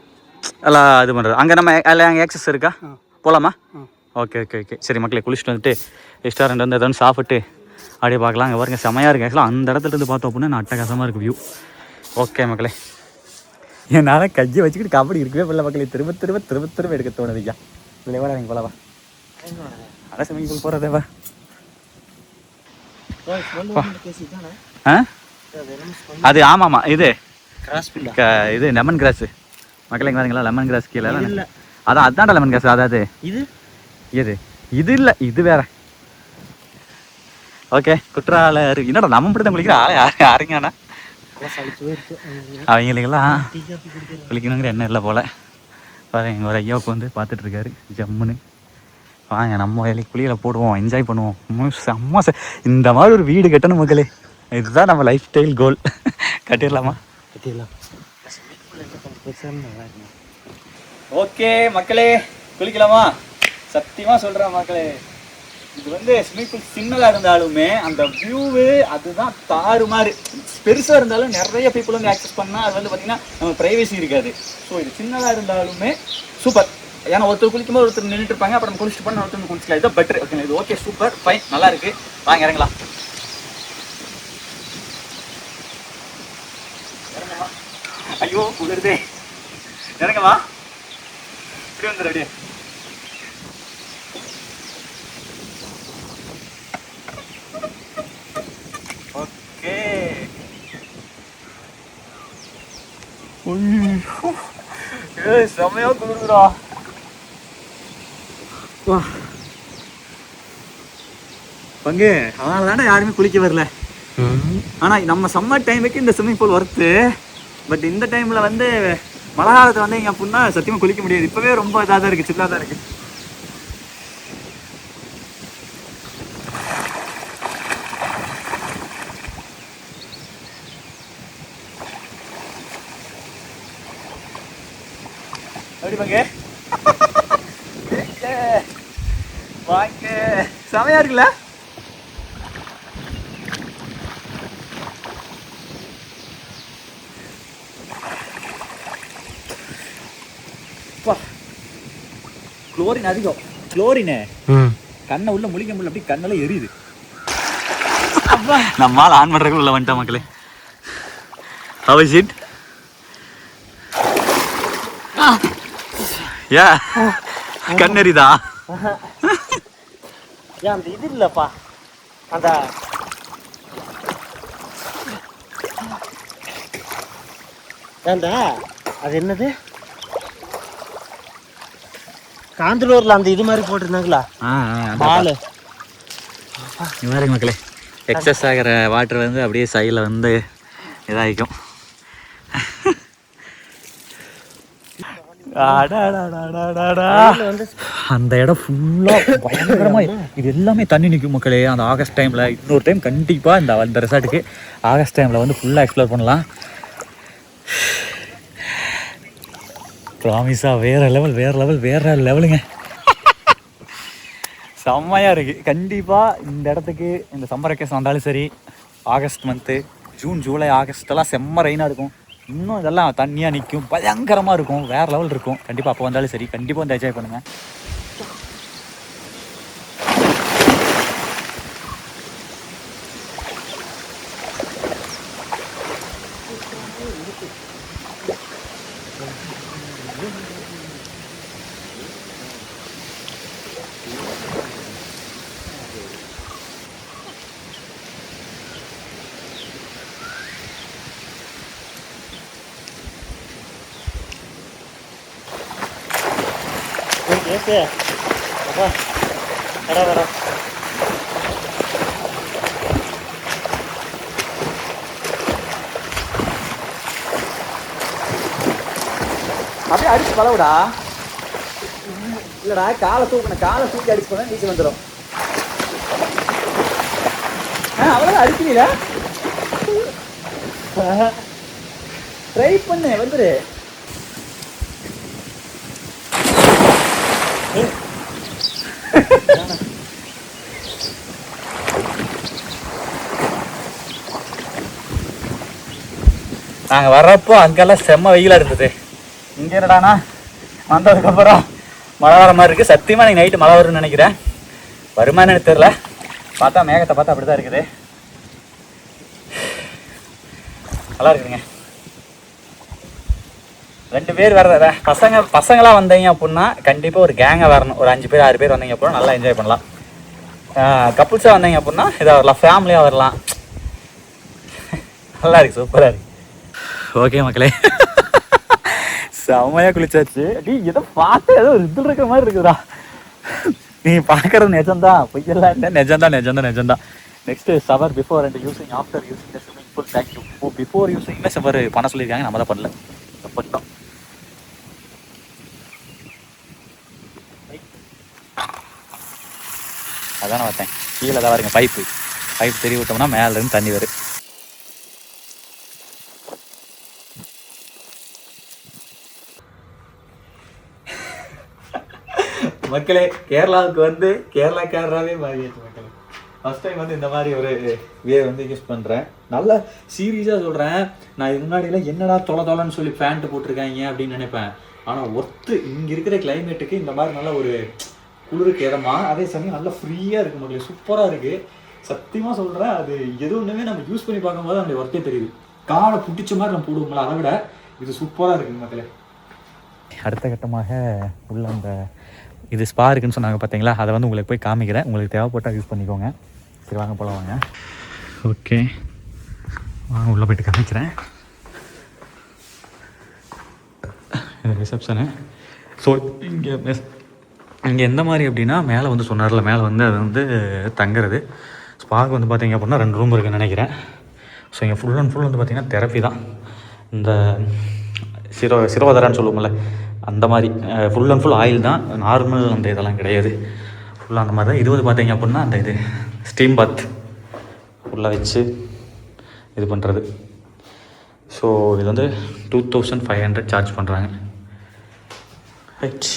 Speaker 1: எல்லாம் இது பண்ணுறது அங்கே நம்ம அதில் அங்கே ஆக்சஸ் இருக்கா
Speaker 3: हाँ
Speaker 1: போகலாமா
Speaker 3: हाँ
Speaker 1: ஓகே ஓகே ஓகே சரி மக்களே குளிச்சுட்டு வந்துட்டு ரெஸ்டாரண்ட் வந்து எதாவது சாப்பிட்டு அப்படியே பார்க்கலாம் அங்கே பாருங்க செமையாக இருக்குது ஆக்சுவலாக அந்த இடத்துல இருந்து பார்த்தோம் அப்படின்னா நான் அட்டகாசமாக இருக்குது வியூ ஓகே மக்களே என்னால் கையை வச்சுக்கிட்டு கபடி இருக்கவே பிள்ளை மக்களே திரும்ப திரும்ப திரும்ப திரும்ப எடுக்க தோணுது ஐயா இல்லை வர நீங்கள் போலவா அதான் ஸ்விம்மிங் பூல் போகிறதேவா ஆ அது ஆமாம்மா இது இது லெமன் கிராஸு மக்களே இங்கே பாருங்களா லெமன் கிராஸ் கீழே அதான் அதான்டா லெமன் கிராஸ் அதாவது இது இது இல்லை இது வேற ஓகே குற்றால என்னடா நம்ம மட்டும் தான் குளிக்கிற ஆளை யாருங்கண்ணா அவங்களுக்கெல்லாம் குளிக்கணுங்கிற எண்ணம் இல்லை போல் பாருங்க ஒரு ஐயாவுக்கு வந்து பார்த்துட்டு இருக்காரு ஜம்முன்னு வாங்க நம்ம வேலைக்கு குளியலை போடுவோம் என்ஜாய் பண்ணுவோம் செம்ம இந்த மாதிரி ஒரு வீடு கட்டணும் மக்களே இதுதான் நம்ம லைஃப் ஸ்டைல் கோல் கட்டிடலாமா ஓகே மக்களே குளிக்கலாமா சத்தியமாக சொல்கிறேன் மக்களே இது வந்து ஸ்விம்மிங் பூல் சின்னதாக இருந்தாலுமே அந்த வியூவு அதுதான் தாறுமாறு பெருசாக இருந்தாலும் நிறைய பீப்புள் வந்து ஆக்சஸ் பண்ணால் அது வந்து பார்த்திங்கன்னா நம்ம ப்ரைவசி இருக்காது ஸோ இது சின்னதாக இருந்தாலுமே சூப்பர் ஏன்னா ஒருத்தர் குளிக்கும்போது ஒருத்தர் நின்றுட்டு இருப்பாங்க அப்புறம் குளிச்சுட்டு பண்ண ஒருத்தர் குளிச்சிக்கலாம் இதுதான் பெட்ரு ஓகே இது ஓகே சூப்பர் ஃபைன் நல்லா இருக்குது வாங்க இறங்கலாம் ஐயோ குளிருதே இறங்கவா இப்படி வந்துடு அப்படியே ஓகே செம்மையா குளிருடா வா பங்கு அதனால தானே யாருமே குளிக்க வரல ஆனால் நம்ம சம்மர் டைமுக்கு இந்த ஸ்விம்மிங் பூல் ஒர்த்து பட் இந்த டைமில் வந்து மழை காலத்தை வந்து இங்கே அப்படின்னா சத்தியமாக குளிக்க முடியாது இப்போவே ரொம்ப இதாக தான் இருக்குது சில்லாக தான் இருக்குது எப்படி பங்கு வாங்க செமையா இருக்குல்ல குளோரின் அதிகம் குளோரினே கண்ணை உள்ள முழிக்க முடியல அப்படி கண்ணெல்லாம் எரியுது நம்மால் ஆன் பண்றதுக்கு உள்ள வந்துட்டா மக்களே how is it யா கண் எரியுதா
Speaker 3: ஏன் அந்த இது இல்லப்பா அந்த அது என்னது காந்தலூர்ல அந்த இது மாதிரி போட்டிருந்தாங்களா பால்
Speaker 1: இது மாதிரி மக்களே எக்ஸஸ் ஆகிற வாட்டர் வந்து அப்படியே சைடில் வந்து இதாகிக்கும் அந்த இடம் ஃபுல்லாக பயங்கரமாக இது எல்லாமே தண்ணி நிற்கும் மக்களே அந்த ஆகஸ்ட் டைமில் இன்னொரு டைம் கண்டிப்பாக இந்த ரெசார்ட்டுக்கு ஆகஸ்ட் டைமில் வந்து ஃபுல்லாக எக்ஸ்ப்ளோர் பண்ணலாம் ப்ராமிஸாக வேறு லெவலுங்க செம்மையாக இருக்குது கண்டிப்பாக இந்த இடத்துக்கு இந்த சம்மர் வெக்கேஷன் வந்தாலும் சரி ஆகஸ்ட் மந்த்து ஜூன் ஜூலை ஆகஸ்ட்டெல்லாம் செம்ம ரெயினாக இருக்கும் இன்னும் இதெல்லாம் தண்ணியாக நிற்கும் பயங்கரமாக இருக்கும் வேறு லெவல் இருக்கும் கண்டிப்பாக அப்போ வந்தாலும் சரி கண்டிப்பாக வந்து என்ஜாய் பண்ணுங்கள்
Speaker 3: कैसे पापा खड़ा खड़ा
Speaker 1: அப்படியே அடிச்சு பழவுடா இல்லடா காலை தூக்கி அடிச்சு போனா நீச்சல் வந்துடும் அவ்வளோதான் அடிக்கிறீங்களா ட்ரை பண்ணு வந்துரு நாங்கள் வர்றப்போ அங்கெல்லாம் செம்ம வெயிலாக இருந்தது. இங்கே என்னடானா வந்ததுக்கப்புறம் மழை வர மாதிரி இருக்குது. சத்தியமாக நீங்கள் நைட்டு மழை வரும்னு நினைக்கிறேன். வருமானு எனக்கு தெரில. பார்த்தா மேகத்தை பார்த்தா அப்படி தான் இருக்குது. நல்லா இருக்குதுங்க. 2 பேர் வர பசங்களாம் வந்தீங்க அப்படின்னா கண்டிப்பாக ஒரு கேங்காக வரணும். ஒரு 5 பேர் 6 பேர் வந்தீங்க அப்படின்னா நல்லா என்ஜாய் பண்ணலாம். கப்புள்ஸாக வந்தீங்க அப்படின்னா இதாக வரலாம், ஃபேமிலியாக வரலாம். நல்லா இருக்குது, சூப்பராக இருக்குது. ஓகே மக்களே, செம்மையாக குளிச்சாச்சு. அடி ஏதோ பார்த்து ஏதோ ஒரு இதில் இருக்கிற மாதிரி இருக்குதுடா. நீ பார்க்குறது நிஜம்தான், பொய்யெல்லாம் இல்லை, நிஜம்தான். Next shower before and using after using the swimming pool. Thank you. Before யூஸிங்மே ஷவர் பண்ண சொல்லியிருக்காங்க, நம்ம தான் பண்ணல, பண்ணோம். அதான் நான் பார்த்தேன். கீழே தான் வருங்க பைப் தெரிய விட்டோம்னா மேலேருந்து தண்ணி வரும். மக்களே, கேரளாவுக்கு வந்து கேரளாவே மாறிடுச்சு மக்களே. ஃபர்ஸ்ட் டைம் வந்து இந்த மாதிரி ஒரு வே வந்து யூஸ் பண்ணுறேன். நல்லா சீரியஸாக சொல்கிறேன். நான் இது முன்னாடியெல்லாம் என்னடா தொலைன்னு சொல்லி பேண்ட்டு போட்டிருக்காங்க அப்படின்னு நினைப்பேன். ஆனால் இங்கே இருக்கிற கிளைமேட்டுக்கு இந்த மாதிரி நல்லா ஒரு குளிருக்கு இடமா, அதே சமயம் நல்லா ஃப்ரீயாக இருக்குது மக்களே. சூப்பராக இருக்குது. சத்தியமாக சொல்கிறேன், அது எது ஒன்றுமே நம்ம யூஸ் பண்ணி பார்க்கும்போது அந்த ஒர்த்தே தெரியுது. காலை பிடிச்ச மாதிரி நம்ம போடுவோம்ல, அதை விட இது சூப்பராக இருக்குது மக்களே. அடுத்த கட்டமாக உள்ள அந்த இது ஸ்பா இருக்குன்னு சொன்னாங்க பார்த்தீங்களா, அதை வந்து உங்களுக்கு போய் காமிக்கிறேன். உங்களுக்கு தேவைப்பட்டால் யூஸ் பண்ணிக்கோங்க. சரி வாங்க போகலாம் வாங்க. ஓகே வாங்க உள்ளே போய்ட்டு காமிக்கிறேன். இது ரிசப்ஷனு. ஸோ இங்கே எந்த மாதிரி அப்படின்னா, மேலே வந்து சொன்னார்ல, மேலே வந்து அது வந்து தங்குறது. ஸ்பாக்கு வந்து பார்த்தீங்க அப்படின்னா 2 ரூம் இருக்குன்னு நினைக்கிறேன். ஸோ இங்கே ஃபுல் அண்ட் ஃபுல் வந்து பார்த்திங்கன்னா தெரப்பி தான். இந்த சிரோதரான்னு சொல்லுவோம்ல, அந்த மாதிரி ஃபுல் அண்ட் ஃபுல் ஆயில் தான். நார்மல் அந்த இதெல்லாம் கிடையாது, ஃபுல்லாக அந்த மாதிரி தான். இது வந்து பார்த்தீங்க அப்படின்னா அந்த இது ஸ்டீம் பாத் உள்ளே வச்சு இது பண்ணுறது. ஸோ இது வந்து 2500 சார்ஜ் பண்ணுறாங்க. ரைட்,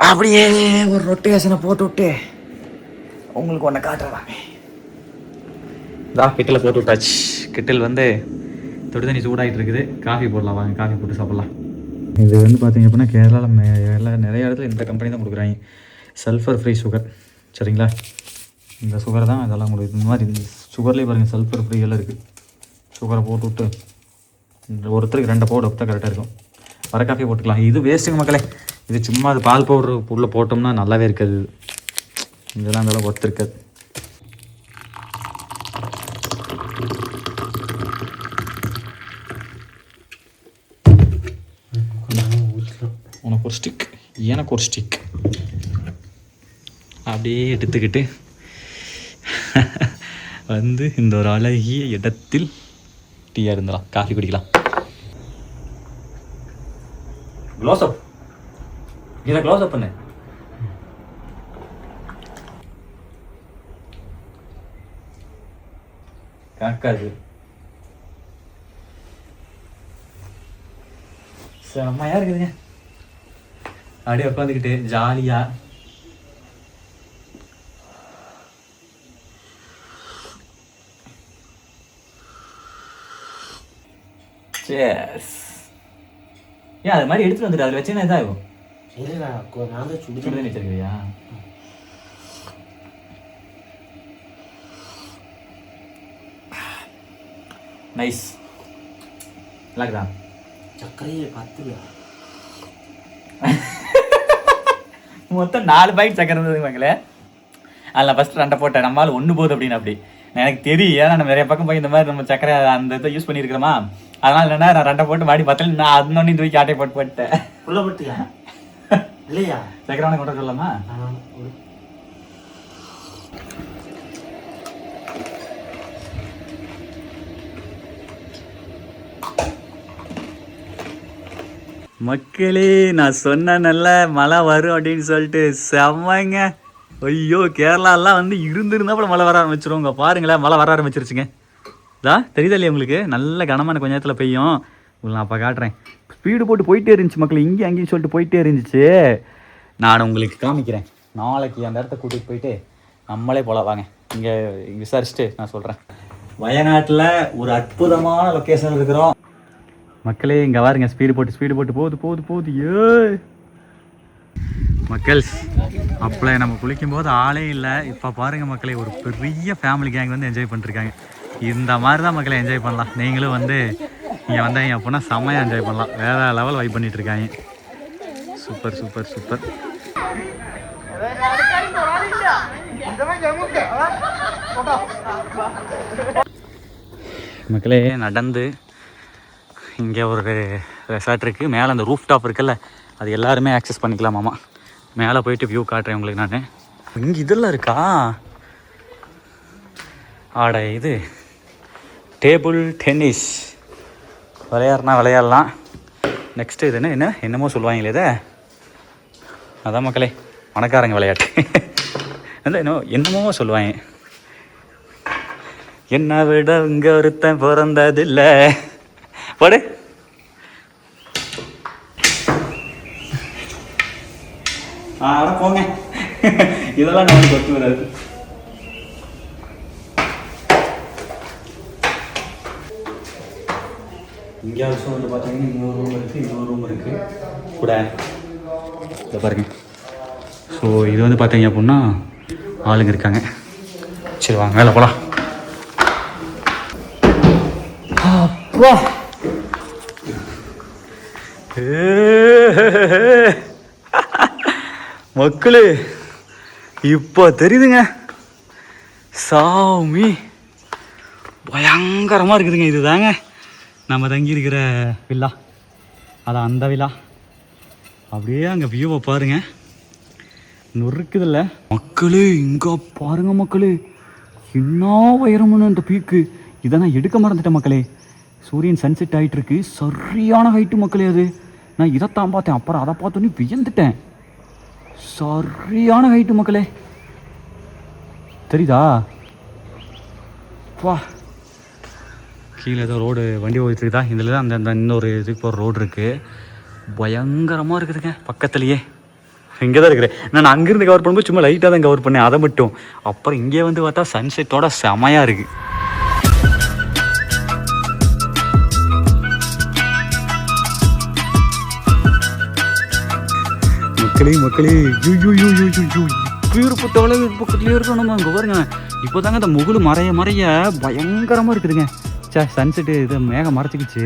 Speaker 1: அப்படியே ஒரு ரொட்டேஷனை போட்டு விட்டு உங்களுக்கு ஒன்று காட்டுறாங்க. கிட்டில் போட்டு விட்டாச்சு. கிட்டில் வந்து தொட்டு தண்ணி சூடாகிட்டு இருக்குது. காஃபி போடலாம் வாங்க, காஃபி போட்டு சாப்பிட்லாம். இது வந்து பார்த்தீங்க அப்படின்னா கேரளாவில் நிறைய இடத்துல இந்த கம்பெனி தான் கொடுக்குறாங்க. சல்ஃபர் ஃப்ரீ சுகர், சரிங்களா? இந்த சுகர் தான் இதெல்லாம் உங்களுக்கு. இந்த மாதிரி சுகர்லேயே பாருங்கள், சல்ஃபர் ஃப்ரீ எல்லாம் இருக்குது. சுகரை போட்டு விட்டு ஒருத்தருக்கு 2 பவுடர் தான் கரெக்டாக இருக்கும். வர காஃபி போட்டுக்கலாம். இது வேஸ்ட்டுங்க மக்களே. இது சும்மா அது பால் பவுடர் உள்ளே போட்டோம்னா நல்லாவே இருக்காது. இதெல்லாம் அந்தளவு ஒர்த்து இருக்காது. உனக்கு ஒரு ஸ்டிக், எனக்கு ஒரு ஸ்டிக், அப்படியே எடுத்துக்கிட்டு வந்து இந்த ஒரு அழகிய இடத்தில் டீயாக இருந்தலாம், காஃபி குடிக்கலாம். க்ளோஸ் அப், இதை க்ளோஸ் அப் பண்ணு. காக்காது செம்மையா இருக்குதுங்க. அப்படியே உட்காந்துக்கிட்டு ஜாலியா ஏன் அது மாதிரி எடுத்துட்டு வந்துட்டு அதில் வச்சுன்னா இதாகும். சுடு தண்ணி வச்சிருக்கிறியா? நைஸ், நல்லாக்குதா?
Speaker 3: சக்கரையே 10
Speaker 1: மொத்தம் 4 பாக்கெட் சக்கரை இருந்ததுங்களே. அதில் ஃபஸ்ட்டு 2 போட்டேன். நம்மளால் 1 போகுது அப்படின்னு. அப்படி எனக்கு தெரியும், ஏன்னா நம்ம நிறைய பக்கம் போய் இந்த மாதிரி நம்ம சக்கரை அந்த இதை யூஸ் பண்ணியிருக்கிறோமா. அதனால என்னன்னா நான் 2 போட்டு மாடி 10 நான் அதனொன்னு தூக்கி ஆட்டை போட்டேன்.
Speaker 3: உள்ள போட்டியா இல்லையா?
Speaker 1: சக்கரை கொண்டு சொல்லலாமா? மக்களே, நான் சொன்ன நல்ல மழை வரும் அப்படின்னு சொல்லிட்டு செம்மைங்க. ஐயோ, கேரளாலாம் வந்து இருந்திருந்தாப்புல மழை வர ஆரம்பிச்சிருவோங்க. பாருங்களேன், மழை வர ஆரம்பிச்சிருச்சுங்க. தெரியுதா இல்லையா உங்களுக்கு? நல்ல கனமான கொஞ்ச நேரத்தில் பெய்யும். உங்களுக்கு நான் அப்போ காட்டுறேன். ஸ்பீடு போட்டு போயிட்டே இருந்துச்சு மக்கள், இங்கேயும் அங்கேயும் சொல்லிட்டு போயிட்டே இருந்துச்சு. நான் உங்களுக்கு காமிக்கிறேன். நாளைக்கு அந்த இடத்த கூட்டிகிட்டு போயிட்டு நம்மளே போகலாம் வாங்க. இங்கே விசாரிச்சுட்டு நான் சொல்கிறேன். வயநாட்டில் ஒரு அற்புதமான லொக்கேஷன் இருக்கிறோம் மக்களே. இங்கே பாருங்க, ஸ்பீடு போட்டு போகுது. ஏ மக்கள், அப்போ நம்ம குளிக்கும் போது ஆளே இல்லை. இப்போ பாருங்க மக்களே, ஒரு பெரிய ஃபேமிலி கேங் வந்து என்ஜாய் பண்ணிருக்காங்க. இந்த மாதிரி தான் மக்களை என்ஜாய் பண்ணலாம். நீங்களும் வந்து இங்கே வந்தாங்க அப்படின்னா செம்மையாக என்ஜாய் பண்ணலாம். வேறு லெவல் வைப் பண்ணிட்டு இருக்காங்க. சூப்பர். மக்களே, நடந்து இங்கே ஒரு ரெசார்ட் இருக்குது. மேலே அந்த ரூஃப் டாப் இருக்குல்ல, அது எல்லாருமே ஆக்சஸ் பண்ணிக்கலாமாம்மா. மேலே போயிட்டு வியூ காட்டுறேன் உங்களுக்கு நான். இங்கே இதெல்லாம் இருக்கா? இது டேபிள் டென்னிஸ் விளையாடலாம். நெக்ஸ்ட்டு இது என்னமோ சொல்லுவாங்களே இதை, அதான் மக்களே பணக்காரங்க விளையாட்டு. என்னமோ சொல்லுவாங்க. என்னை விட இங்கே ஒருத்தன் பிறந்ததில்லை. போடு. போங்க, இதெல்லாம் நமக்கு ஒத்து வராது. இங்கே ஆல்சோ வந்து பார்த்தீங்கன்னா இன்னொரு ரூம் இருக்குது கூட. இதை பாருங்க. ஸோ இது வந்து பார்த்தீங்க அப்படின்னா ஆளுங்க இருக்காங்க. சரி வாங்க மேலே போகலாம். அப்பா மக்களே, இப்போ தெரியுதுங்க சாமி, பயங்கரமாக இருக்குதுங்க. இது தாங்க நம்ம தங்கி இருக்கிற வில்லா, அதான் அந்த வில்லா. அப்படியே அங்கே வியூவை பாருங்க, நொறுக்குதில்ல மக்களே. இங்கே பாருங்க மக்களே, என்ன உயரமுன்னு அந்த பீக்கு. இதை நான் எடுக்க மறந்துட்டேன் மக்களே. சூரியன் சன்செட் ஆகிட்டு இருக்கு, சரியான ஹைட்டு மக்களே. அது நான் இதைத்தான் பார்த்தேன், அப்புறம் அதை பார்த்தோன்னே வியந்துட்டேன். சரியான ஹைட்டு மக்களே, தெரியுதா? வா, கீழே ஏதோ ரோடு வண்டி ஓடிட்டுருக்குதா. இதில் தான் அந்த இன்னொரு இதுக்கு போகிற ரோடு இருக்குது. பயங்கரமாக இருக்குதுங்க பக்கத்துலேயே. இங்கே தான் இருக்கிறேன் நான். அங்கேருந்து கவர் பண்ணும்போது சும்மா லைட்டாக தான் கவர் பண்ணேன், அதை மட்டும். அப்புறம் இங்கே வந்து பார்த்தா சன்செட்டோட செமையாக இருக்குது. மக்களே பேருப்பட்டவளே பக்கத்துலேயே இருக்கணும் நம்ம. இங்கே பாருங்க, இப்போ தாங்க அந்த முகுலு மறைய பயங்கரமாக இருக்குதுங்க. சன்செட்டு இது மேகம் மறைச்சிக்கிச்சு.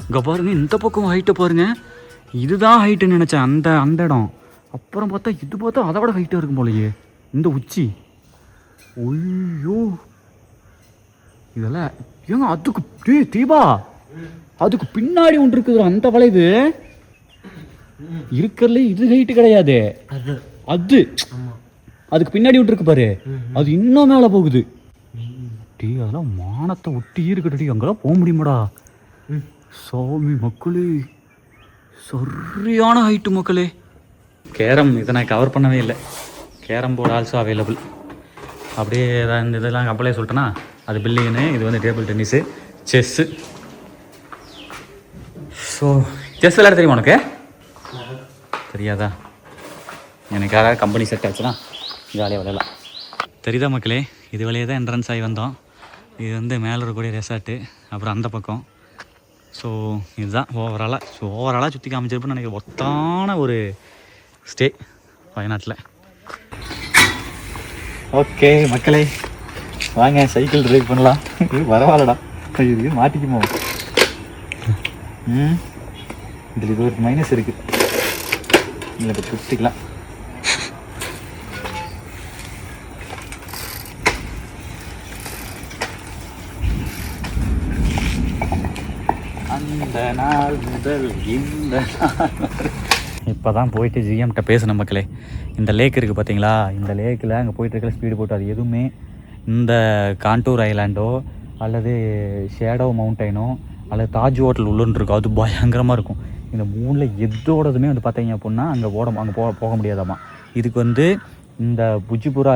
Speaker 1: இங்கே பாருங்க, இந்த பக்கம் ஹைட்டை பாருங்க. இதுதான் ஹைட்டுன்னு நினச்சேன் அந்த இடம். அப்புறம் பார்த்தா இது பார்த்தா அதை விட ஹைட்டாக இருக்கும் போலையே இந்த உச்சி. ஐயோ, இதெல்லாம் ஏங்க அதுக்கு தீபா, அதுக்கு பின்னாடி ஒன்று இருக்குது அந்த வளைவு இருக்கிறதுல. இது ஹைட்டு கிடையாது, அது அதுக்கு பின்னாடி ஒன்று இருக்கு பாரு, அது இன்னும் மேலே போகுது. டீ அதெல்லாம் மானத்தை ஒட்டி இருக்கட்டி, அங்கெல்லாம் போக முடியுமாடா சாமி. மக்களே சரியான ஹைட்டு மக்களே. கேரம் இதை நான் கவர் பண்ணவே இல்லை. Carrom board also available. அப்படியே இந்த இதெல்லாம் கப்பலே சொல்லிட்டேன்னா, அது பில்லிங்கனு. இது வந்து table tennis, chess. So chess விளையாட தெரியுமா உனக்கு? தெரியாதா? எனக்கு யாராவது கம்பெனி செட் ஆச்சுன்னா ஜாலியாக விளையாடலாம். தெரியுதா மக்களே? இது வழியே தான் என்ட்ரன்ஸ் ஆகி வந்தோம். இது வந்து மேலே இருக்கக்கூடிய ரெசார்ட்டு, அப்புறம் அந்த பக்கம். ஸோ இதுதான் ஓவராலாக சுற்றி காமிச்சிருப்பேன்னு நினைக்கிறேன். ஒத்தான ஒரு ஸ்டே வயநாட்டில். ஓகே மக்களே, வாங்க சைக்கிள் ட்ரைவ் பண்ணலாம். இது பரவாயில்லடா, இது மாட்டிக்குமோ. இதில் இது ஒரு மைனஸ் இருக்குது, இதில் இப்போ சுற்றிக்கலாம். அந்த நாள் முதல் இந்த இப்போ தான் போயிட்டு ஜிஎம்கிட்ட பேசணும் மக்களே. இந்த லேக் இருக்குது பார்த்தீங்களா, இந்த லேக்கில் அங்கே போயிட்டுருக்கிற ஸ்பீடு போட்டு அது எதுவுமே இந்த கான்டூர் ஐலாண்டோ அல்லது ஷேடோ மவுண்டைனோ அல்லது தாஜ் ஹோட்டல் உள்ளுன்னு இருக்கும், அது பயங்கரமாக இருக்கும். இந்த மூணில் எதோடதுமே வந்து பார்த்தீங்க அப்படின்னா அங்கே போக முடியாதாம்மா. இதுக்கு வந்து இந்த புஜிபுரா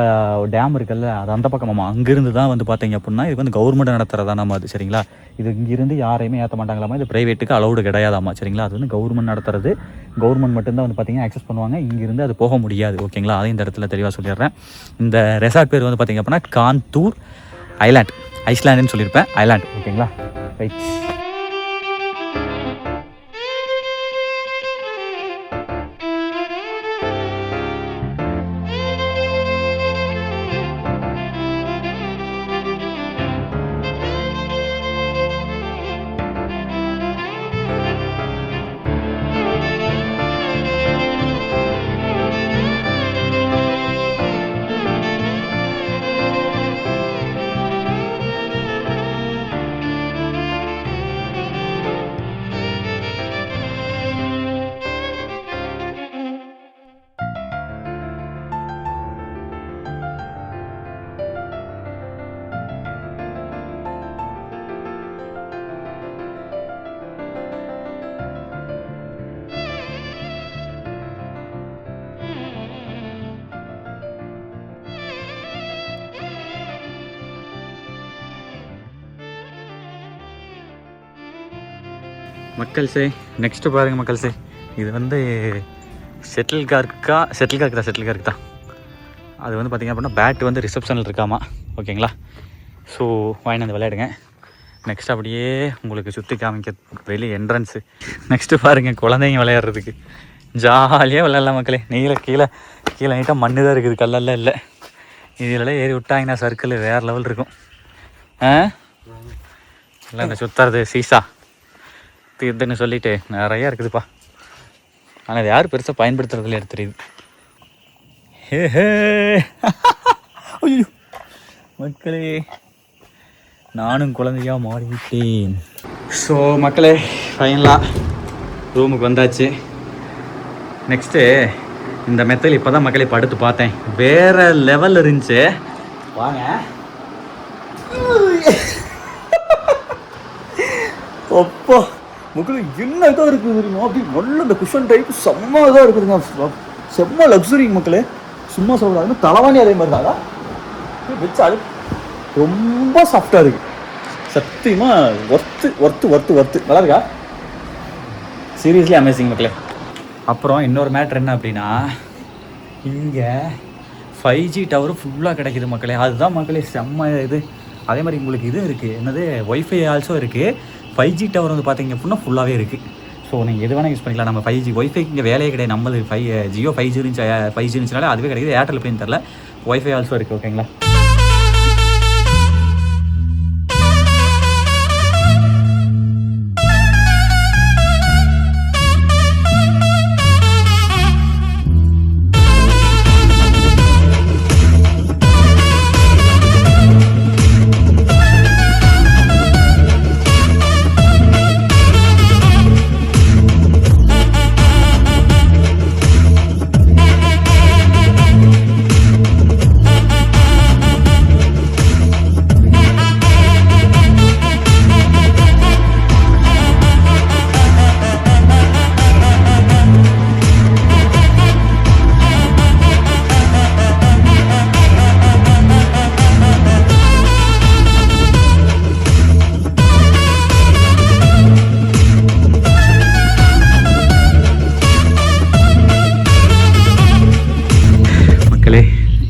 Speaker 1: டேம் இருக்குல்ல, அது அந்த பக்கமாம்மா. அங்கேருந்து தான் வந்து பார்த்தீங்க அப்படின்னா இது வந்து கவர்மெண்ட் நடத்துகிறதா நம்ம. அது சரிங்களா, இது இங்கேருந்து யாரையுமே ஏற்ற மாட்டாங்களாமா. இது ப்ரைவேட்டுக்கு அலௌடு கிடையாதாம்மா. சரிங்களா, அது வந்து கவர்மெண்ட் நடத்துறது. கவர்மெண்ட் மட்டும்தான் வந்து பார்த்தீங்கன்னா ஆக்சஸ் பண்ணுவாங்க. இங்கேருந்து அது போக முடியாது. ஓகேங்களா, அதையும் இந்த இடத்துல தெளிவாக சொல்லிடுறேன். இந்த ரெசார்ட் பேர் வந்து பார்த்தீங்க அப்படின்னா கான்டூர் ஐஸ்லாண்டுன்னு சொல்லியிருப்பேன், ஐலாண்ட். ஓகேங்களா, ரைட். மக்கள்ஸே, நெக்ஸ்ட்டு பாருங்கள் மக்கள்ஸே, இது வந்து ஷட்டில் கார்க் தான். அது வந்து பார்த்திங்க அப்படின்னா பேட் வந்து ரிசப்ஷனில் இருக்காமா. ஓகேங்களா, ஸோ வாங்கி வந்து விளையாடுங்க. நெக்ஸ்ட் அப்படியே உங்களுக்கு சுற்றி காமிக்க வெளியே என்ட்ரன்ஸு. நெக்ஸ்ட்டு பாருங்கள், குழந்தைங்க விளையாடுறதுக்கு ஜாலியாக விளையாடலாம் மக்களே. கீழே நீட்டாக மண்ணு தான் இருக்குது, கல்லெல்லாம் இல்லை. இதிலலாம் ஏறி விட்டாங்கன்னா சர்க்கிள் வேறு லெவல் இருக்கும். இல்லை இந்த சுற்றுறது சீசா இதுன்னு சொல்லிட்டு நிறையா இருக்குதுப்பா. ஆனால் அது யாரும் பெருசாக பயன்படுத்துறதுல எடுத்து தெரியுது. ஐயோ மக்களே, நானும் குழந்தையாக மாறிவிட்டேன். ஸோ மக்களே, ஃபைனலாக ரூமுக்கு வந்தாச்சு. நெக்ஸ்ட்டு இந்த மெத்தல் இப்போ தான் மக்களே படுத்து பார்த்தேன், வேறு லெவலில் இருந்துச்சு. வாங்க அப்போ மக்கள் என்ன இதாக இருக்குது தெரியுமா, அப்படி நல்ல இந்த குஷன் டைப் செம்ம இதாக இருக்குதுங்க, செம்ம லக்ஸுரி மக்களே. சும்மா சொல்கிறாங்க, தலைவாணி அதே மாதிரி தாங்க வச்சால் ரொம்ப சாஃப்டாக இருக்குது. சத்தியமாக ஒர்த்து நல்லா இருக்கா, சீரியஸ்லி அமேசிங் மக்களே. அப்புறம் இன்னொரு மேட்ரு என்ன அப்படின்னா, இங்கே 5G டவரும் ஃபுல்லாக கிடைக்கிது மக்களே. அதுதான் மக்களே செம்ம இது. அதே மாதிரி உங்களுக்கு இது இருக்குது, என்னது ஒய்ஃபை ஆல்சோ இருக்குது. 5G டவர் வந்து பார்த்தீங்க அப்படின்னா ஃபுல்லாகவே இருக்குது. ஸோ நீங்கள் எது வேணால் யூஸ் பண்ணிக்கலாம். நம்ம 5G ஒய்ஃபைக்கு இங்கே வேலையே கிடையாது. நம்மளது ஜியோ 5G இருந்துச்சுனாலே அதுவே கிடைக்குது. ஏர்டெல் எப்படின்னு தெரில, ஒய்ஃபை ஆல்சோ இருக்குது. ஓகேங்களா,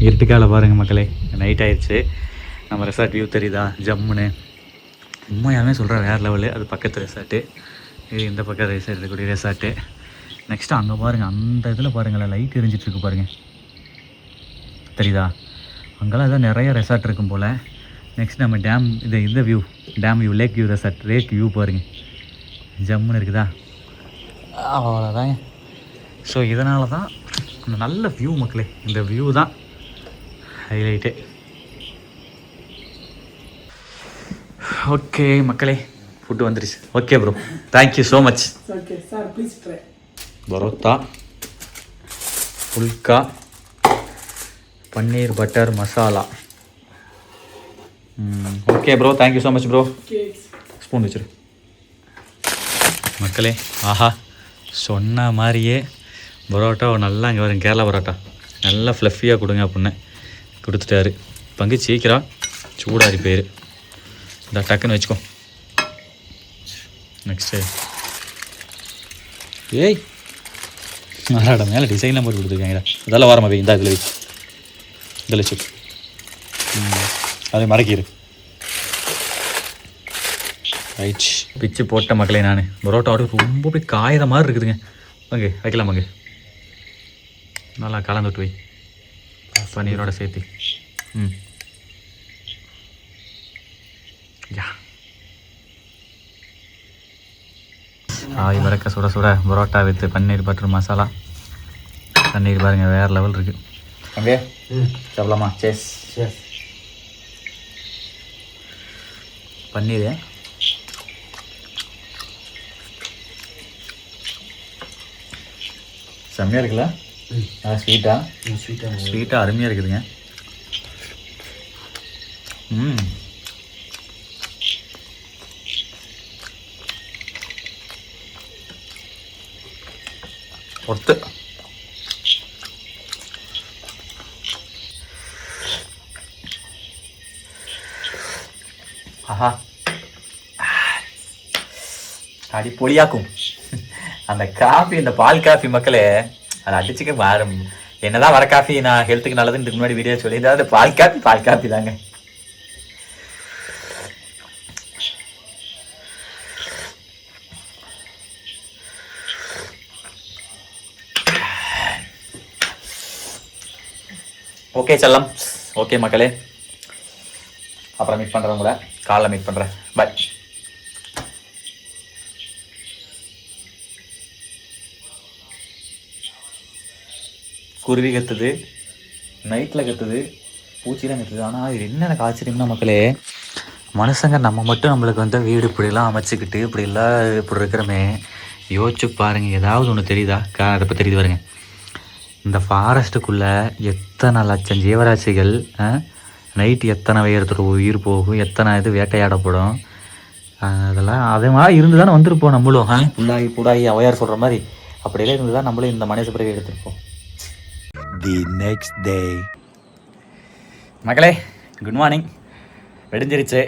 Speaker 1: இருட்டுக்கால பாருங்கள் மக்களே, நைட் ஆயிடுச்சு. நம்ம ரெசார்ட் வியூ தெரியுதா, ஜம்முன்னு உண்மையாலுமே சொல்கிறேன் வேறு லெவலு. அது பக்கத்து ரெசார்ட்டு, இது இந்த பக்கம் ரெசார்ட் இருக்கக்கூடிய ரெசார்ட்டு. நெக்ஸ்ட்டு அங்கே பாருங்கள், அந்த இதில் பாருங்களேன் லைட் எரிஞ்சிட்ருக்கு பாருங்கள், தெரியுதா? அங்கெல்லாம் இதான் நிறைய ரெசார்ட் இருக்கும் போல். நெக்ஸ்ட் நம்ம டேம் இந்த view, dam view, lake view resort, lake view பாருங்கள் ஜம்முன்னு இருக்குதா, அவ்வளோதாங்க. ஸோ இதனால தான் நல்ல வியூ மக்களே, இந்த வியூ தான் ஹைலைட்டு. ஓகே மக்களே, ஃபுட்டு வந்துடுச்சு. Okay bro, thank you so much.
Speaker 3: Okay sir, please try.
Speaker 1: Parotta, phulka, paneer butter masala. Okay bro, thank you so much bro. Spoon வச்சிரு மக்களே. ஆஹா, சொன்ன மாதிரியே பரோட்டா நல்லா இங்கே வரும், கேரளா பரோட்டா நல்லா ஃப்ளஃபியாக கொடுங்க அப்படின்னு கொடுத்துட்டாரு. பங்கு சீக்கிரம் சூடாரி பேர் இந்த டக்குன்னு வச்சுக்கோ. நெக்ஸ்ட்டு ஏய் மராடா மேலே டிசைன்லாம் போட்டு கொடுத்துருக்காங்கடா, அதெல்லாம் வரமா போய் இந்த இதில் வை, இதில் வச்சு அதே மறக்கிடு. ரைட் பிச்சு போட்ட மக்களே நான் பரோட்டாவோட ரொம்ப போய் காயிற மாதிரி இருக்குதுங்க. வாங்க வைக்கலாம் வாங்க. நல்லா கலந்து விட்டு வை பன்னீரோட சேர்த்து. யா ஆவி வரக்க சுட சுட parotta with paneer butter masala. பன்னீர் பாருங்கள் வேறு லெவல் இருக்குது. அங்கே சாப்பிடலாமா? சேஸ் பன்னீர் செம்மையாக இருக்குல்ல? ஸ்வீட்டாக அருமையாக இருக்குதுங்க. ஒர்த்து. ஆஹா அடி பொடியாக்கும் அந்த காஃபி, அந்த பால் காஃபி மக்களே. அதை அடிச்சுக்க மாறும். என்னதான் வர காஃபி நான் ஹெல்த்துக்கு நல்லதுன்னு இதுக்கு முன்னாடி வீடியோ சொல்லியிருந்தேன். அது பால் காஃபி தாங்க. ஓகே செல்லம். ஓகே மக்களே, அப்புறம் மீட் பண்ணுறேன் உங்களை. காலைல மீட் பண்ணுறேன். பாய். குருவி கத்துது, நைட்டில் கத்துது, பூச்சிலாம் கத்துது. ஆனால் இது என்ன எனக்கு ஆச்சரியம்னா மக்களே, மனுஷங்க நம்ம மட்டும் நம்மளுக்கு வந்து வீடு இப்படிலாம் அமைச்சிக்கிட்டு இப்படிலாம் இப்படி இருக்கிறோமே. யோசிச்சு பாருங்கள், ஏதாவது ஒன்று தெரியுதா? அதை இப்போ தெரியுது பாருங்க. இந்த ஃபாரஸ்ட்டுக்குள்ளே எத்தனை லட்சம் ஜீவராசிகள், நைட்டு எத்தனை உயரத்தோட உயிர் போகும், எத்தனை இது வேட்டையாடப்படும். அதெல்லாம் அதே மாதிரி இருந்து தானே வந்துருப்போம் நம்மளும். புடாயி அவையார் சொல்கிற மாதிரி அப்படியெல்லாம் இருந்து தான் நம்மளும் இந்த மனித பிறகு எடுத்துருப்போம். The next day. மக்களே குட் மார்னிங். வெடிஞ்சிருச்சு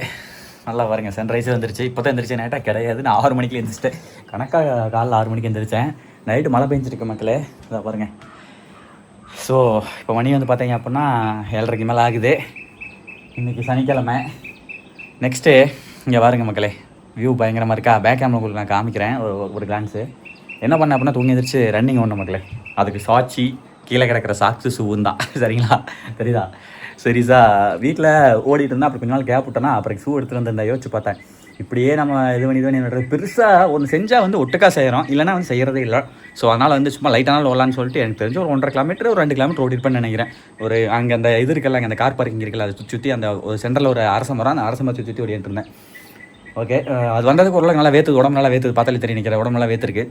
Speaker 1: நல்லா பாருங்கள். சன்ரைஸே வந்துருச்சு. இப்போ தான் எந்திரிச்சேன். நைட்டாக கிடையாது, நான் 6 மணிக்கு எழுந்திரிச்சிட்டேன். கணக்காக காலைல 6 மணிக்கு எழுந்திரிச்சேன். நைட்டு மழை பெஞ்சிருக்கு மக்களே. இதை பாருங்கள். ஸோ இப்போ மணி வந்து பார்த்தீங்க அப்படின்னா 7:30 மேலே ஆகுது. இன்றைக்கி சனிக்கிழமை. நெக்ஸ்ட்டு இங்கே பாருங்க மக்களே, வியூ பயங்கரமாக இருக்கா? பேக் கேமரா உங்களுக்கு நான் காமிக்கிறேன் ஒரு கிளான்ஸு. என்ன பண்ணேன் அப்படின்னா தூங்கி எந்திரிச்சு ரன்னிங் ஒன்று மக்களே. அதுக்கு சாட்சி கீழே கிடக்கிற சாக்ஸு ஷூவும் தான். சரிங்களா? தெரியுதா? சரிசா வீட்டில் ஓடிட்டு இருந்தால் அப்படி கொஞ்ச நாள் கேப் விட்டேன்னா அப்புறம் ஷூ எடுத்துகிட்டு வந்து யோசிச்சு பார்த்தேன். இப்படியே நம்ம இது பண்ணி பெருசாக ஒன்று செஞ்சால் வந்து ஒட்டுக்கா செய்கிறோம், இல்லைனா வந்து செய்கிறதே இல்லை. ஸோ அதனால் வந்து சும்மா லைட்டானால் ஓடலான்னு சொல்லிட்டு எனக்கு தெரிஞ்சு ஒரு 1.5 கிலோமீட்டர் ஒரு 2 கிலோமீட்டர் ஓடிருப்பேன்னு நினைக்கிறேன். ஒரு அங்கே அந்த இது இருக்குல்ல, அங்கே அந்த கார் பார்க்கிங் இருக்குல்ல, அதை சுற்றி அந்த ஒரு சென்டரில் ஒரு அரச மரம், அந்த அரச மரத்தை சுற்றி ஓடிட்டு இருந்தேன். ஓகே, அது வந்ததுக்கு ஒரு நல்லா வேத்துது, உடம்பு நல்லா வேத்துது. பார்த்தாலே தெரியும் நிற்கிற உடம்பு நல்லா வேத்துருக்கு.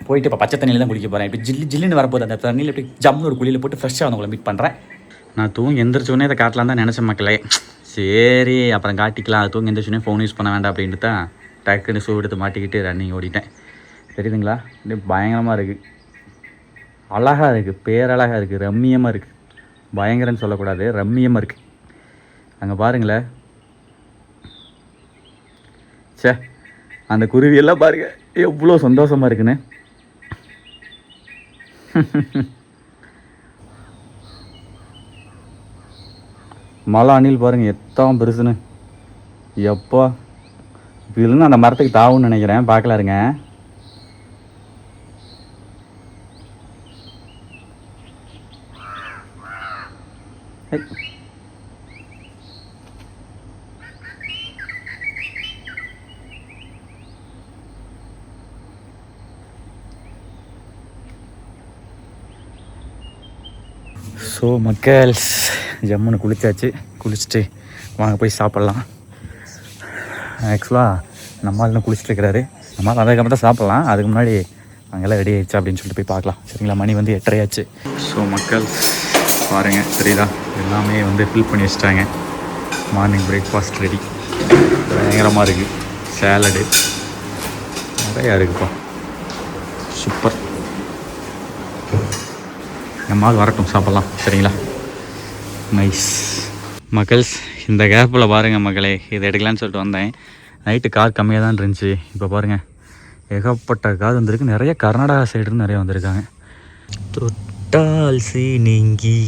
Speaker 1: போயிட்டு இப்போ பச்சை தண்ணியில் தான் குளிக்க போகிறேன். இப்போ ஜில்லுன்னு வரப்போது. அந்த தண்ணியில் இப்படி ஜம்னு ஒரு குளியில் போட்டு ஃப்ரெஷ்ஷாக வந்து உங்களை மீட் பண்ணுறேன். நான் தூங்கி எந்திரிச்சோடனே இதை காட்டலாம் தான் நினச்ச மக்களே. சரி அப்புறம் காட்டிக்கலாம். அது தூங்கி எந்திரிச்சோடனே ஃபோன் யூஸ் பண்ண வேண்டாம் அப்படின்ட்டு தான் டக்குன்னு ஷூ எடுத்து மாட்டிக்கிட்டு ரன்னிங் ஓடிட்டேன். தெரியுதுங்களா? இப்படி பயங்கரமாக இருக்குது, அழகாக இருக்குது, பேரழகாக இருக்குது, ரம்மியமாக இருக்குது. பயங்கரன்னு சொல்லக்கூடாது, ரம்மியமாக இருக்குது. அங்கே பாருங்களேன். சே, அந்த குருவியெல்லாம் பாருங்கள் எவ்வளோ சந்தோஷமாக இருக்குன்னு. மலை அணில் பாருங்கள் எத்தான் பெருசுன்னு. எப்போ இதுன்னு அந்த மரத்துக்கு தாவுன்னு நினைக்கிறேன். பார்க்கல இருங்க. ஸோ மக்கள்ஸ் ஜம்முன்னு குளிச்சாச்சு. குளிச்சுட்டு வாங்க போய் சாப்பிட்லாம். ஆக்சுவலாக நம்மளால் இன்னும் குளிச்சுட்டு இருக்கிறாரு. நம்மளால் அதுக்கப்புறம் தான் சாப்பிட்லாம். அதுக்கு முன்னாடி அங்கெல்லாம் ரெடி ஆகிடுச்சு அப்படின்னு சொல்லிட்டு போய் பார்க்கலாம். சரிங்களா? மணி வந்து 8:30 ஆச்சு. ஸோ மக்கள் பாருங்கள், தெரியுதா? எல்லாமே வந்து ஃபில் பண்ணி வச்சுட்டாங்க. Morning breakfast ready. பயங்கரமாக இருக்குது. சேலடு நிறையா இருக்குப்பா. சூப்பர். நம்மளால் வரட்டும், சாப்பிட்லாம். சரிங்களா? நைஸ். மக்கள்ஸ் இந்த கேப்பில் பாருங்கள் மக்களே, இதை எடுக்கலான்னு சொல்லிட்டு வந்தேன். நைட்டு கார் கம்மியாக தான் இருந்துச்சு. இப்போ பாருங்கள் ஏகப்பட்ட கார் வந்திருக்கு. நிறைய கர்நாடகா சைடுன்னு நிறைய வந்திருக்காங்க. தொட்டால் சீனிங்கி.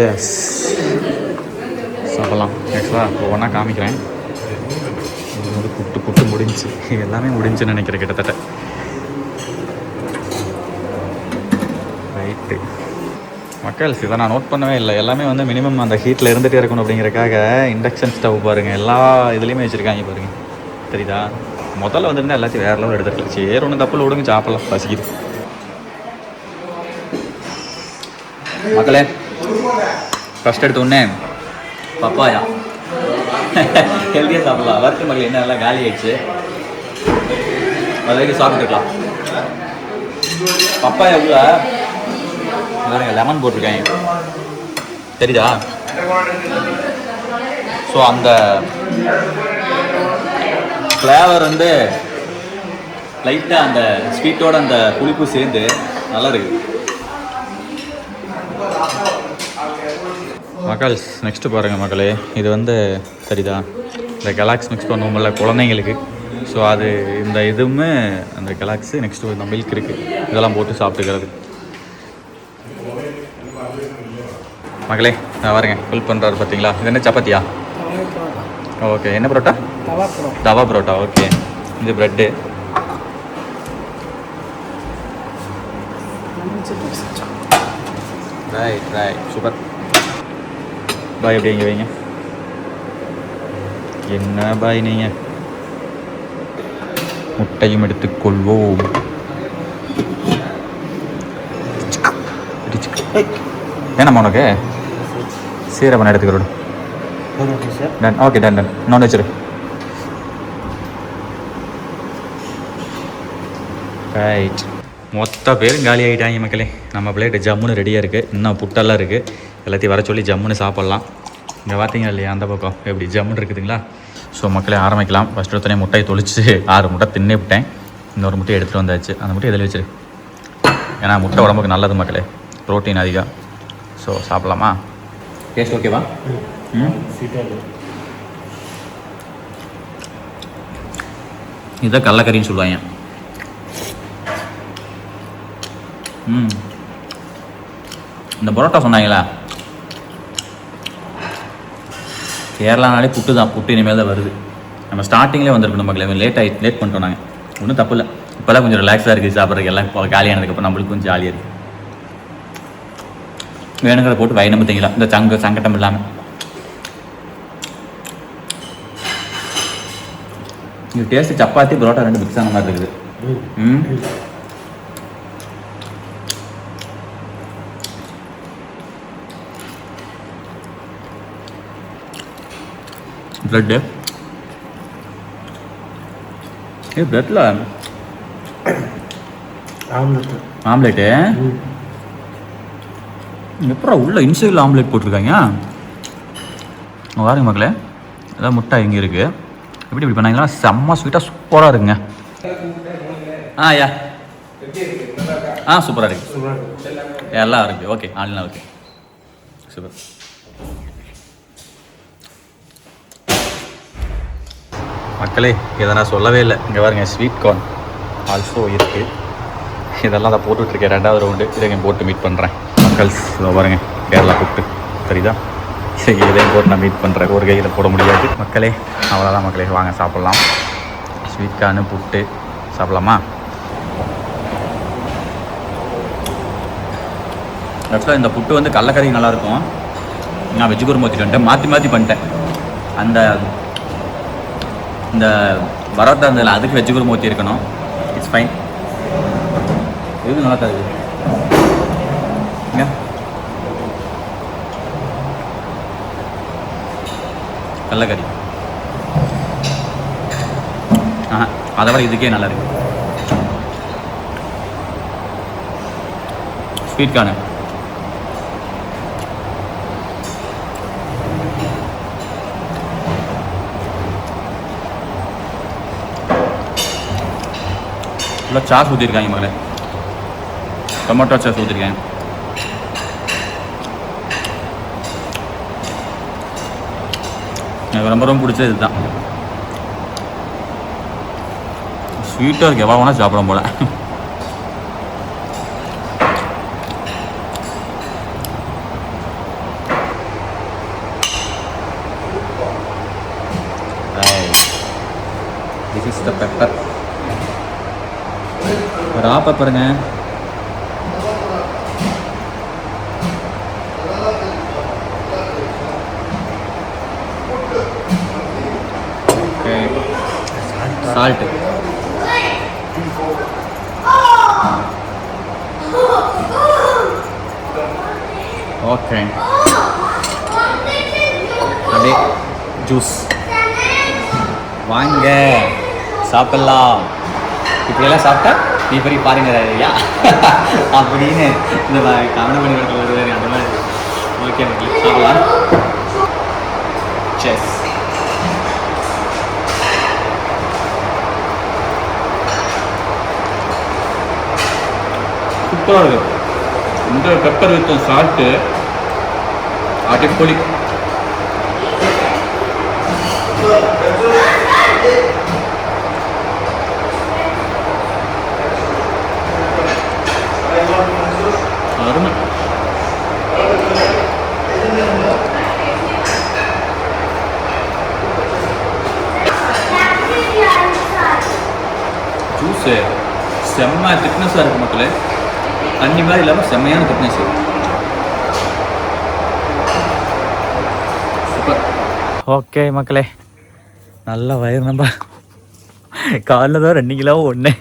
Speaker 1: எஸ் சாப்பிட்லாம். ஆக்சுவலாக ஒவ்வொன்றா காமிக்கிறேன். இது வந்து புட்டு புட்டு முடிஞ்சு எல்லாமே முடிஞ்சுன்னு நினைக்கிறேன் கிட்டத்தட்ட. ரைட்டு மக்கள்ஸ், இதை நான் நோட் பண்ணவே இல்லை. எல்லாமே வந்து மினிமம் அந்த ஹீட்டில் இருந்துகிட்டே இருக்கணும் அப்படிங்கிறக்காக இண்டக்ஷன் ஸ்டவ் பாருங்கள் எல்லா இதுலேயுமே வச்சுருக்காங்க பாருங்கள், தெரியுதா? முதல்ல வந்துருந்தால் எல்லாத்தையும் வேறு லெவல் எடுத்துருக்கு. சரி ஒன்றும் தப்பில் விடுங்க, சாப்பிடலாம், பசிக்குது. மக்களே ஃபஸ்ட் எடுத்த உடனே பப்பாயா ஹெல்த்தியாக சாப்பிடலாம். வறுத்த மக்கள் என்ன நல்லா காலி ஆயிடுச்சு, அது வரைக்கும் சாப்பிட்டுருக்கலாம். பப்பாயா உள்ள லெமன் போட்டிருக்காங்க, தெரியுதா? ஸோ அந்த ஃப்ளேவர் வந்து லைட்டாக அந்த ஸ்வீட்டோட அந்த புளிப்பு சேர்ந்து நல்லா இருக்குது. மக்கள்ஸ் நெக்ஸ்ட்டு பாருங்கள் மக்களே, இது வந்து தெரியுதா இந்த கெலாக்ஸ் மிக்ஸ் பண்ணுவோம்ல குழந்தைங்களுக்கு. ஸோ அது இந்த இதுவுமே அந்த கெலாக்ஸு நெக்ஸ்ட்டு இந்த மில்க் இருக்குது, இதெல்லாம் போட்டு சாப்பிட்டுக்கிறது. மக்களே நான் வரேங்க, ஃபில் பண்ணுறாரு பார்த்தீங்களா? இது என்ன சப்பாத்தியா? ஓகே, என்ன பரோட்டா? தவா பரோட்டா. ஓகே, இது ப்ரெட்டு. Right right, super. பாய் எப்படி இங்கே வைங்க. என்ன பாய் நீங்கள்? முட்டையும் எடுத்துக்கொள்வோம். வேணாமா உனக்கு? சீரப்பண்ண எடுத்துக்கிறோம். டன். Okay done done. இன்னொன்று வச்சிரு. ரைட், மொத்த பேரும் காலி ஆகிட்டாங்க மக்களே. நம்ம பிளேட்டு ஜம்முன்னு ரெடியாக இருக்குது. இன்னும் புட்டெல்லாம் இருக்குது, எல்லாத்தையும் வர சொல்லி ஜம்முன்னு சாப்பிட்லாம். இங்கே பார்த்தீங்க இல்லையா அந்த பக்கம் எப்படி ஜம்முன்னு இருக்குதுங்களா? ஸோ மக்களே ஆரம்பிக்கலாம். ஃபஸ்ட்டு ஒருத்தனே முட்டையை தொளிச்சு 6 முட்டை தின்னே விட்டேன். இன்னொரு முட்டையை எடுத்துகிட்டு வந்தாச்சு. அந்த முட்டையை இதில் வச்சிரு, ஏன்னா முட்டை உடம்புக்கு நல்லது மக்களே, ப்ரோட்டீன் அதிகம். ஸோ சாப்பிட்லாமா? டேஸ்ட் ஓகேவா? இதை கடலக்கறின்னு சொல்லுவாங்க. இந்த பரோட்டா சொன்னாங்களா, கேரளானாலே புட்டு தான். புட்டு இனிமேல் தான் வருது. நம்ம ஸ்டார்டிங்லேயே வந்திருக்கணும் மக்களே, லேட் பண்ணிட்டோம் நாங்கள். ஒன்றும் தப்பு இல்லை. இப்போலாம் கொஞ்சம் ரிலாக்ஸாக இருக்குது சாப்பிட்றதுக்கு. எல்லாம் இப்போ காலியானதுக்கப்புறம் நம்மளுக்கு கொஞ்சம் ஜாலியாக இருக்குது. வேணுங்கிற போட்டு வயிறு திங்கலாம், இந்த சங்கட்டம் இல்லாமல். இது டேஸ்ட்டு சப்பாத்தி பரோட்டா ரெண்டு மிக்ஸ் ஆன மாதிரி இருக்குது. ப்ரெட்டு ப்ரெட்டில் ஆம்லேட்டு எப்பறம் உள்ள இன்சைடில் ஆம்லேட் போட்டிருக்காங்க. பாருங்க மக்களே, ஏதாவது முட்டை இங்கே இருக்குது. எப்படி இப்படி பண்ணாங்களா? செம்ம ஸ்வீட்டாக சூப்பராக இருக்குங்க. யா சூப்பராக இருக்குது, எல்லாம் இருக்குது. ஓகே, ஆன்லைனாக ஓகே, சூப்பர். மக்களே இதை நான் சொல்லவே இல்லை. இங்கே பாருங்க, ஸ்வீட் கார்ன் ஆல்சோ இருக்குது. இதெல்லாம் அதை போட்டுட்ருக்கேன் 2வது ரவுண்டு. இதை இங்கே போட்டு மீட் பண்ணுறேன் மக்கள்ஸ். இதை பாருங்கள், கேரளா புட்டு தெரியுதா? சரி, இதையும் போட்டு நான் மீட் பண்ணுறேன். ஒரு கையில் போட முடியாது மக்களே. அவ்வளோதான் மக்களே, வாங்க சாப்பிட்லாம். ஸ்வீட் கார்னு புட்டு சாப்பிட்லாமா? ஆக்சுவலாக இந்த புட்டு வந்து கடலக்கறி நல்லாயிருக்கும். நான் வெஜ்ஜு குருமா ஊற்றிட்டு மாற்றி பண்ணிட்டேன். இந்த பரோட்டா இருந்ததில்ல, அதுக்கு வெஜ்ஜு குருமா ஊற்றி இருக்கணும். It's fine. இது நல்லா தருது. கடலக்கறி அதை விட இதுக்கே நல்லா இருக்கு. ஸ்வீட் கார்னு ஃபுல்லாக சாஸ் ஊற்றிருக்காங்க மகளே, டொமேட்டோ சாஸ் ஊற்றிருக்காங்க. எனக்கு ரொம்ப பிடிச்சது இதுதான். ஸ்வீட்டாக இருக்கு, எவ்வளோ வேணால் சாப்பிடும் போல. Is the pepper. ரா பெப்பருங்க. Okay, salt. ஓகே, அப்படியே ஜூஸ் வாங்க சாப்பிட்லாம். இப்படியெல்லாம் சாப்பிட்டா நீ பெரிய ஃபாரினர் ஐயா அப்படின்னு இந்த கவனம் பண்ணி வருவாரு அந்த மாதிரி. ஓகே மக்களே, சாப்பிடலாம். செஸ். சூப்பராக இருக்குது. இந்த பெப்பர் வித் சால்ட்டு அடிப்பொலி. அருமை. ஜூஸு செம்ம திக்னஸாக இருக்குது மக்களே. தண்ணி மாதிரி இல்லாமல் செம்மையான திக்னஸ். சூப்பர். ஓகே மக்களே, நல்ல வயிறு. நம்ம காலைல தான் 2 கிலோ ஒன்று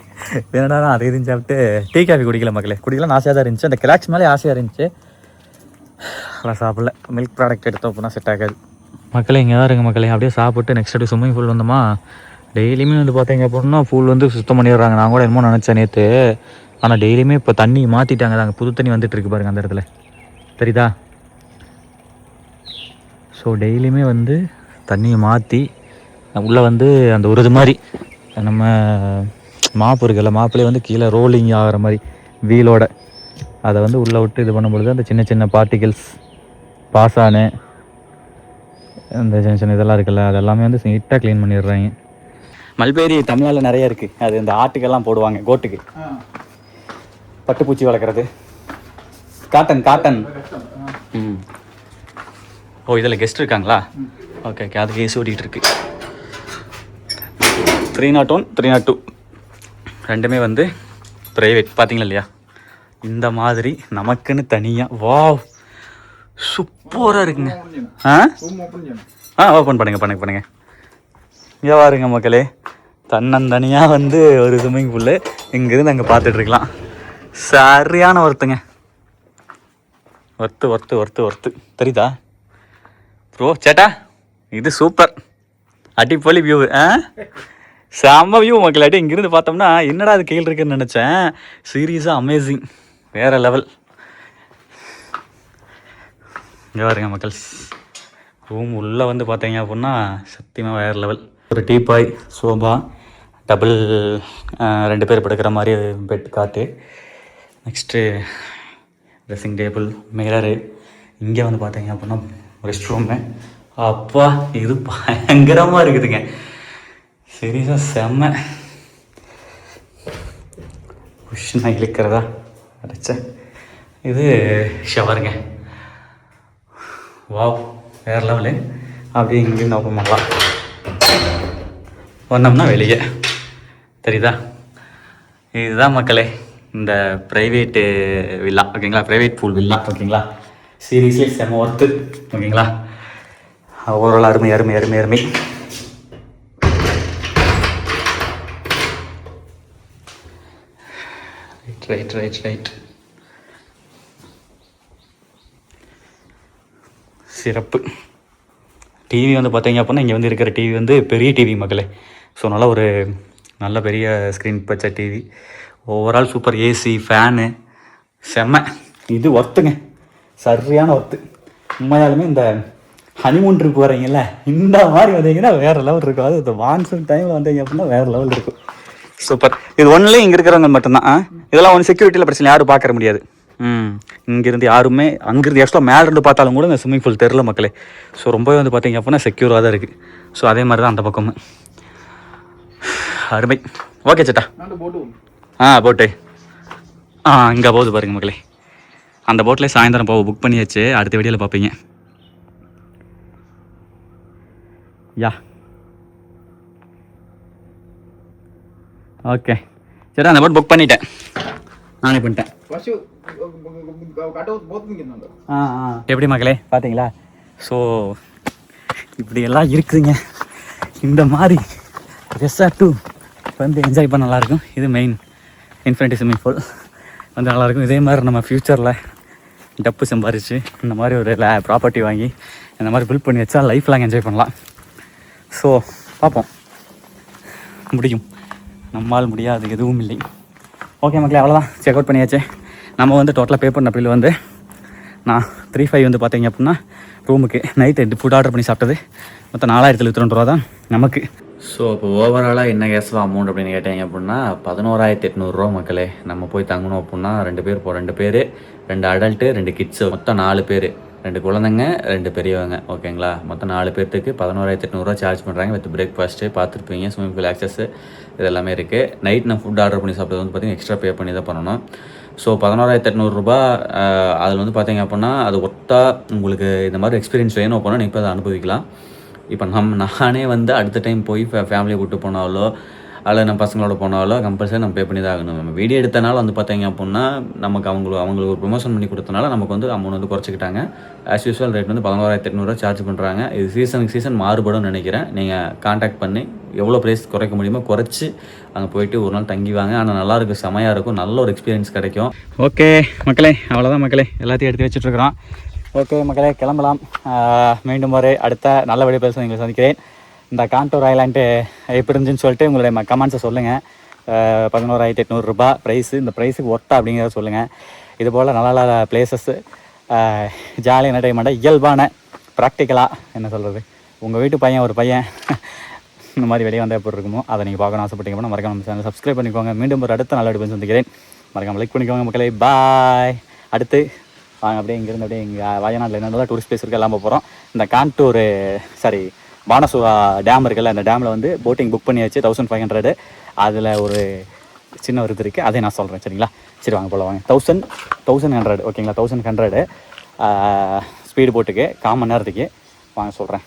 Speaker 1: வேணா அதை இதுன்னு சாப்பிட்டு டீ காஃபி குடிக்கல மக்களே. குடிக்கலாம் ஆசையாக தான் இருந்துச்சு. அந்த கிளாக்ஸ் மேலே ஆசையாக இருந்துச்சு. அதெல்லாம் சாப்பிடல. மில்க் ப்ராடக்ட் எடுத்தோம் அப்படின்னா செட் ஆகாது மக்களே. இங்கே தான் இருங்க மக்களே. அப்படியே சாப்பிட்டு நெக்ஸ்ட் அப்படியே ஸ்விம்மிங் பூல் வந்தோமா. டெய்லியுமே வந்து பார்த்தீங்க அப்படின்னா பூல் வந்து சுத்தம் பண்ணிடுறாங்க. நான் கூட என்னமோ நினச்சேன் நேற்று. ஆனால் டெய்லியுமே இப்போ தண்ணி மாற்றிட்டாங்க. தாங்க புது தண்ணி வந்துட்டு இருக்கு பாருங்க அந்த இடத்துல, தெரியுதா? ஸோ டெய்லியுமே வந்து தண்ணியை மாற்றி உள்ளே வந்து அந்த ஒரு இது மாதிரி நம்ம மாப்பு இருக்குல்ல, மாப்புலேயே வந்து கீழே ரோலிங் ஆகிற மாதிரி வீலோட அதை வந்து உள்ளே விட்டு இது பண்ணும்பொழுது அந்த சின்ன சின்ன பார்ட்டிகல்ஸ் பாசானு அந்த சின்ன சின்ன இதெல்லாம் இருக்குல்ல, அதெல்லாமே வந்து நீட்டாக க்ளீன் பண்ணிடுறாங்க. மல்பேரி தமிழ்நாட்டில் நிறைய இருக்குது. அது இந்த ஆட்டுக்கெல்லாம் போடுவாங்க, கோட்டுக்கு பட்டுப்பூச்சி வளர்க்குறது. Cotton cotton. ஓ, இதில் கெஸ்ட் இருக்காங்களா? ஓகே ஓகே, அதுக்கு ஏசி ஓடிக்கிட்டு இருக்கு. 301 302 ரெண்டுமே வந்து ப்ரைவேட். பார்த்தீங்களா இல்லையா? இந்த மாதிரி நமக்குன்னு தனியாக. வாவ், சூப்பராக இருக்குங்க. ஓப்பன் பண்ணுங்க. இங்கே பாருங்க மக்களே, தன்னந்தனியாக வந்து ஒரு ஸ்விம்மிங் பூலு இங்கேருந்து அங்கே பார்த்துட்ருக்கலாம். சரியான ஒர்த்துங்க. ஒர்த்து தெரியுதா ப்ரோ? சேட்டா இது சூப்பர், அடிப்பொலி வியூ. செம்ம வியூ மக்களாட்டி. இங்கிருந்து பார்த்தோம்னா என்னடா அது கீழே இருக்குன்னு நினச்சேன். சீரியஸாக அமேசிங், வேறு லெவல். இங்கே பாருங்க மக்கள், ரூம் உள்ளே வந்து பார்த்தீங்க அப்படின்னா சத்தியமாக வேறு லெவல். ஒரு டீபாய், சோபா, டபுள் 2 பேர் படுக்கிற மாதிரி பெட் காட்டு, நெக்ஸ்ட்டு ட்ரெஸ்ஸிங் டேபிள், மிரரு. இங்கே வந்து பார்த்தீங்க அப்படின்னா ரெஸ்ட் ரூமு. அப்பா இது பயங்கரமாக இருக்குதுங்க, சீரியஸாக செம்ம. குஷனாக இழுக்கிறதா அடைச்சேன். இது ஷவருங்க. வாவ், வேறு லெவலு. அப்படியே இங்கேருந்து ஓப்பன் பண்ணலாம். வந்தோம்னா வெளியே தெரியுதா? இதுதான் மக்களே இந்த ப்ரைவேட்டு வில்லா, ஓகேங்களா? ப்ரைவேட் பூல் வில்லா, ஓகேங்களா? சீரியஸ்லி செம்ம ஒர்த்து, ஓகேங்களா? ஓவரால் அருமை. ரைட். சிறப்பு. டிவி வந்து பார்த்தீங்க அப்படின்னா இங்கே வந்து இருக்கிற டிவி வந்து பெரிய டிவி மக்களே. ஸோ நல்லா ஒரு நல்ல பெரிய ஸ்க்ரீன் வச்ச TV. Overall super. AC, fan செம்ம. இது ஒர்த்துங்க, சரியான ஒர்த்து. உண்மையாலுமே இந்த ஹனிமூன் ட்ரிப் வரீங்கல்ல, இந்த மாதிரி வந்தீங்கன்னா வேறு லெவல் இருக்கும். அது இந்த மான்சூன் டைமில் வந்தீங்க அப்படின்னா வேறு லெவல் இருக்கும். சூப்பர். இது ஒன்றுலேயும் இங்கே இருக்கிறவங்க மட்டும்தான். இதெல்லாம் ஒன்று செக்யூரிட்டியில் பிரச்சனை, யாரும் பார்க்க முடியாது. இங்கேருந்து யாருமே அங்கேருந்து எக்ஸ்ட்ரா மேலேருந்து பார்த்தாலும் கூட இந்த ஸ்விம்மிங் பூல் தெரில மக்களே. ஸோ ரொம்பவே வந்து பார்த்தீங்க அப்படின்னா செக்யூராக தான் இருக்குது. ஸோ அதே மாதிரி தான் அந்த பக்கமும் அருமை. ஓகே சேட்டா, போட்டு இங்கே போகுது பாருங்க மக்களே. அந்த போட்டில் சாயந்தரம் புக் பண்ணியாச்சு. அடுத்த வீடியோவில் பார்ப்பீங்க. யா ஓகே சரி அந்த போட் புக் பண்ணிட்டேன் நானே பண்ணிட்டேன் எப்படி மக்களே பார்த்தீங்களா ஸோ இப்படியெல்லாம் இருக்குதுங்க இந்த மாதிரி ரெசார்ட்டு வந்து என்ஜாய் பண்ண நல்லாயிருக்கும் இது மெயின் இன்ஃபினிட்டி ஸ்விம்மிங் பூல் வந்து நல்லாயிருக்கும் இதே மாதிரி நம்ம ஃப்யூச்சரில் டப்பு சம்பாரிச்சு இந்த மாதிரி ஒரு ப்ராப்பர்ட்டி வாங்கி இந்த மாதிரி பில்ட் பண்ணி வச்சா லைஃப் லாங் என்ஜாய் பண்ணலாம் ஸோ பார்ப்போம் முடியும் நம்மால் முடியாது எதுவும் இல்லை ஓகே மக்களே அவ்வளோதான் செக் அவுட் பண்ணியாச்சு நம்ம வந்து டோட்டலாக பே பண்ண பில் வந்து நான் 3,500 வந்து பார்த்தீங்க அப்படின்னா ரூமுக்கு நைட்டு ஃபுட் ஆர்டர் பண்ணி சாப்பிட்டது மொத்தம் 4,702 ரூபா தான் நமக்கு ஸோ இப்போ ஓவராலாக என்ன கேஸில் அமௌண்ட் அப்படின்னு கேட்டீங்க அப்படின்னா 11,800 ரூபா மக்களே நம்ம போய் தங்கணும் அப்படின்னா 2 பேர் 2 அடல்ட்டு 2 கிட்ஸு மொத்தம் 4 பேர் 2 குழந்தைங்க 2 பெரியவங்க ஓகேங்களா மொத்தம் 4 பேர்த்துக்கு 11,800 ரூபா சார்ஜ் பண்ணுறாங்க வித் பிரேக்ஃபாஸ்ட்டு பார்த்துருப்பீங்க ஸ்விம்மிங் பூல் ஆக்சஸ் இது எல்லாமே இருக்குது நைட் நான் ஃபுட் ஆர்டர் பண்ணி சாப்பிட்டது வந்து பார்த்திங்கன்னா எக்ஸ்ட்ரா பே பண்ணி தான் பண்ணணும் ஸோ 11,800 ரூபா அதில் வந்து பார்த்தீங்க அப்படின்னா அது ஒத்தா உங்களுக்கு இந்த மாதிரி எக்ஸ்பீரியன்ஸ் வேணும் அப்படின்னா நீங்கள் இப்போ அதை அனுபவிக்கலாம் இப்போ நானே வந்து அடுத்த டைம் போய் ஃபேமிலியை கூப்பிட்டு போனாலோ அல்ல நம்ம பசங்களோட போனாலோ கம்பல்சரி நம்ம பே பண்ணி தான் ஆகணும் நம்ம வீடியோ எடுத்தனால வந்து பார்த்தீங்க அப்படின்னா நமக்கு அவங்களுக்கு ஒரு ப்ரொமோஷன் பண்ணி கொடுத்தனால நமக்கு வந்து அமௌண்ட் வந்து குறைச்சிக்கிட்டாங்க ஆஸ் யூஸ்வல் ரேட் வந்து 11,800 சார்ஜ் பண்ணுறாங்க இது சீசன் மாறுபடும் நினைக்கிறேன் நீங்கள் கான்டாக்ட் பண்ணி எவ்வளோ ப்ரைஸ் குறைக்க முடியுமோ குறைச்சி அங்கே போயிட்டு ஒரு நாள் தங்கிவாங்க ஆனால் நல்லாயிருக்கும் செமையாக இருக்கும் நல்ல ஒரு எக்ஸ்பீரியன்ஸ் கிடைக்கும் ஓகே மக்களே அவ்வளோதான் மக்களே எல்லாத்தையும் எடுத்து வச்சுட்ருக்குறோம் ஓகே மக்களே கிளம்பலாம் மீண்டும் ஒரு அடுத்த நல்ல வழி பேச உங்களை சந்திக்கிறேன் இந்த கான்டூர் ஐலாண்டு எப்படி இருந்துச்சுன்னு சொல்லிட்டு உங்களுடைய கமெண்ட்ஸை சொல்லுங்கள் 11,800 ரூபா ப்ரைஸு இந்த ப்ரைஸுக்கு ஒர்த்தா அப்படிங்கிறத சொல்லுங்கள் இது போல் நல்ல நல்ல பிளேசஸ்ஸு ஜாலியாக என்டர்டைன்மெண்ட்டாக இயல்பான ப்ராக்டிக்கலாக என்ன சொல்கிறது உங்கள் வீட்டு பையன் ஒரு பையன் இந்த மாதிரி வெளியே வந்தால் எப்படி இருக்குமோ அதை நீங்கள் பார்க்கணும் ஆசைப்பட்டீங்க அப்படின்னா மறக்காம நம்ம சேனல் சப்ஸ்கிரைப் பண்ணிக்கோங்க மீண்டும் ஒரு அடுத்த நல்ல வீடியோ சந்திக்கிறேன் மறக்காம லைக் பண்ணிக்கோங்க மக்களே பாய் அடுத்து வாங்க அப்படியே இங்கேருந்து அப்படியே இங்கே வயநாட்டில் என்னென்ன டூரிஸ்ட் பிளேஸ் இருக்குது எல்லாம் போகிறோம் இந்த கான்டூர் பானசுவா டேம் இருக்குல்ல அந்த டேமில் வந்து போட்டிங் புக் பண்ணியாச்சு 1,500 அதில் ஒரு சின்ன ஒரு இது இருக்குது அதே நான் சொல்கிறேன் சரிங்களா சரி வாங்க போல வாங்க 1,100 ஓகேங்களா 1,100 ஸ்பீடு போட்டுக்கு 1/4 மணி நேரத்துக்கு வாங்க சொல்கிறேன்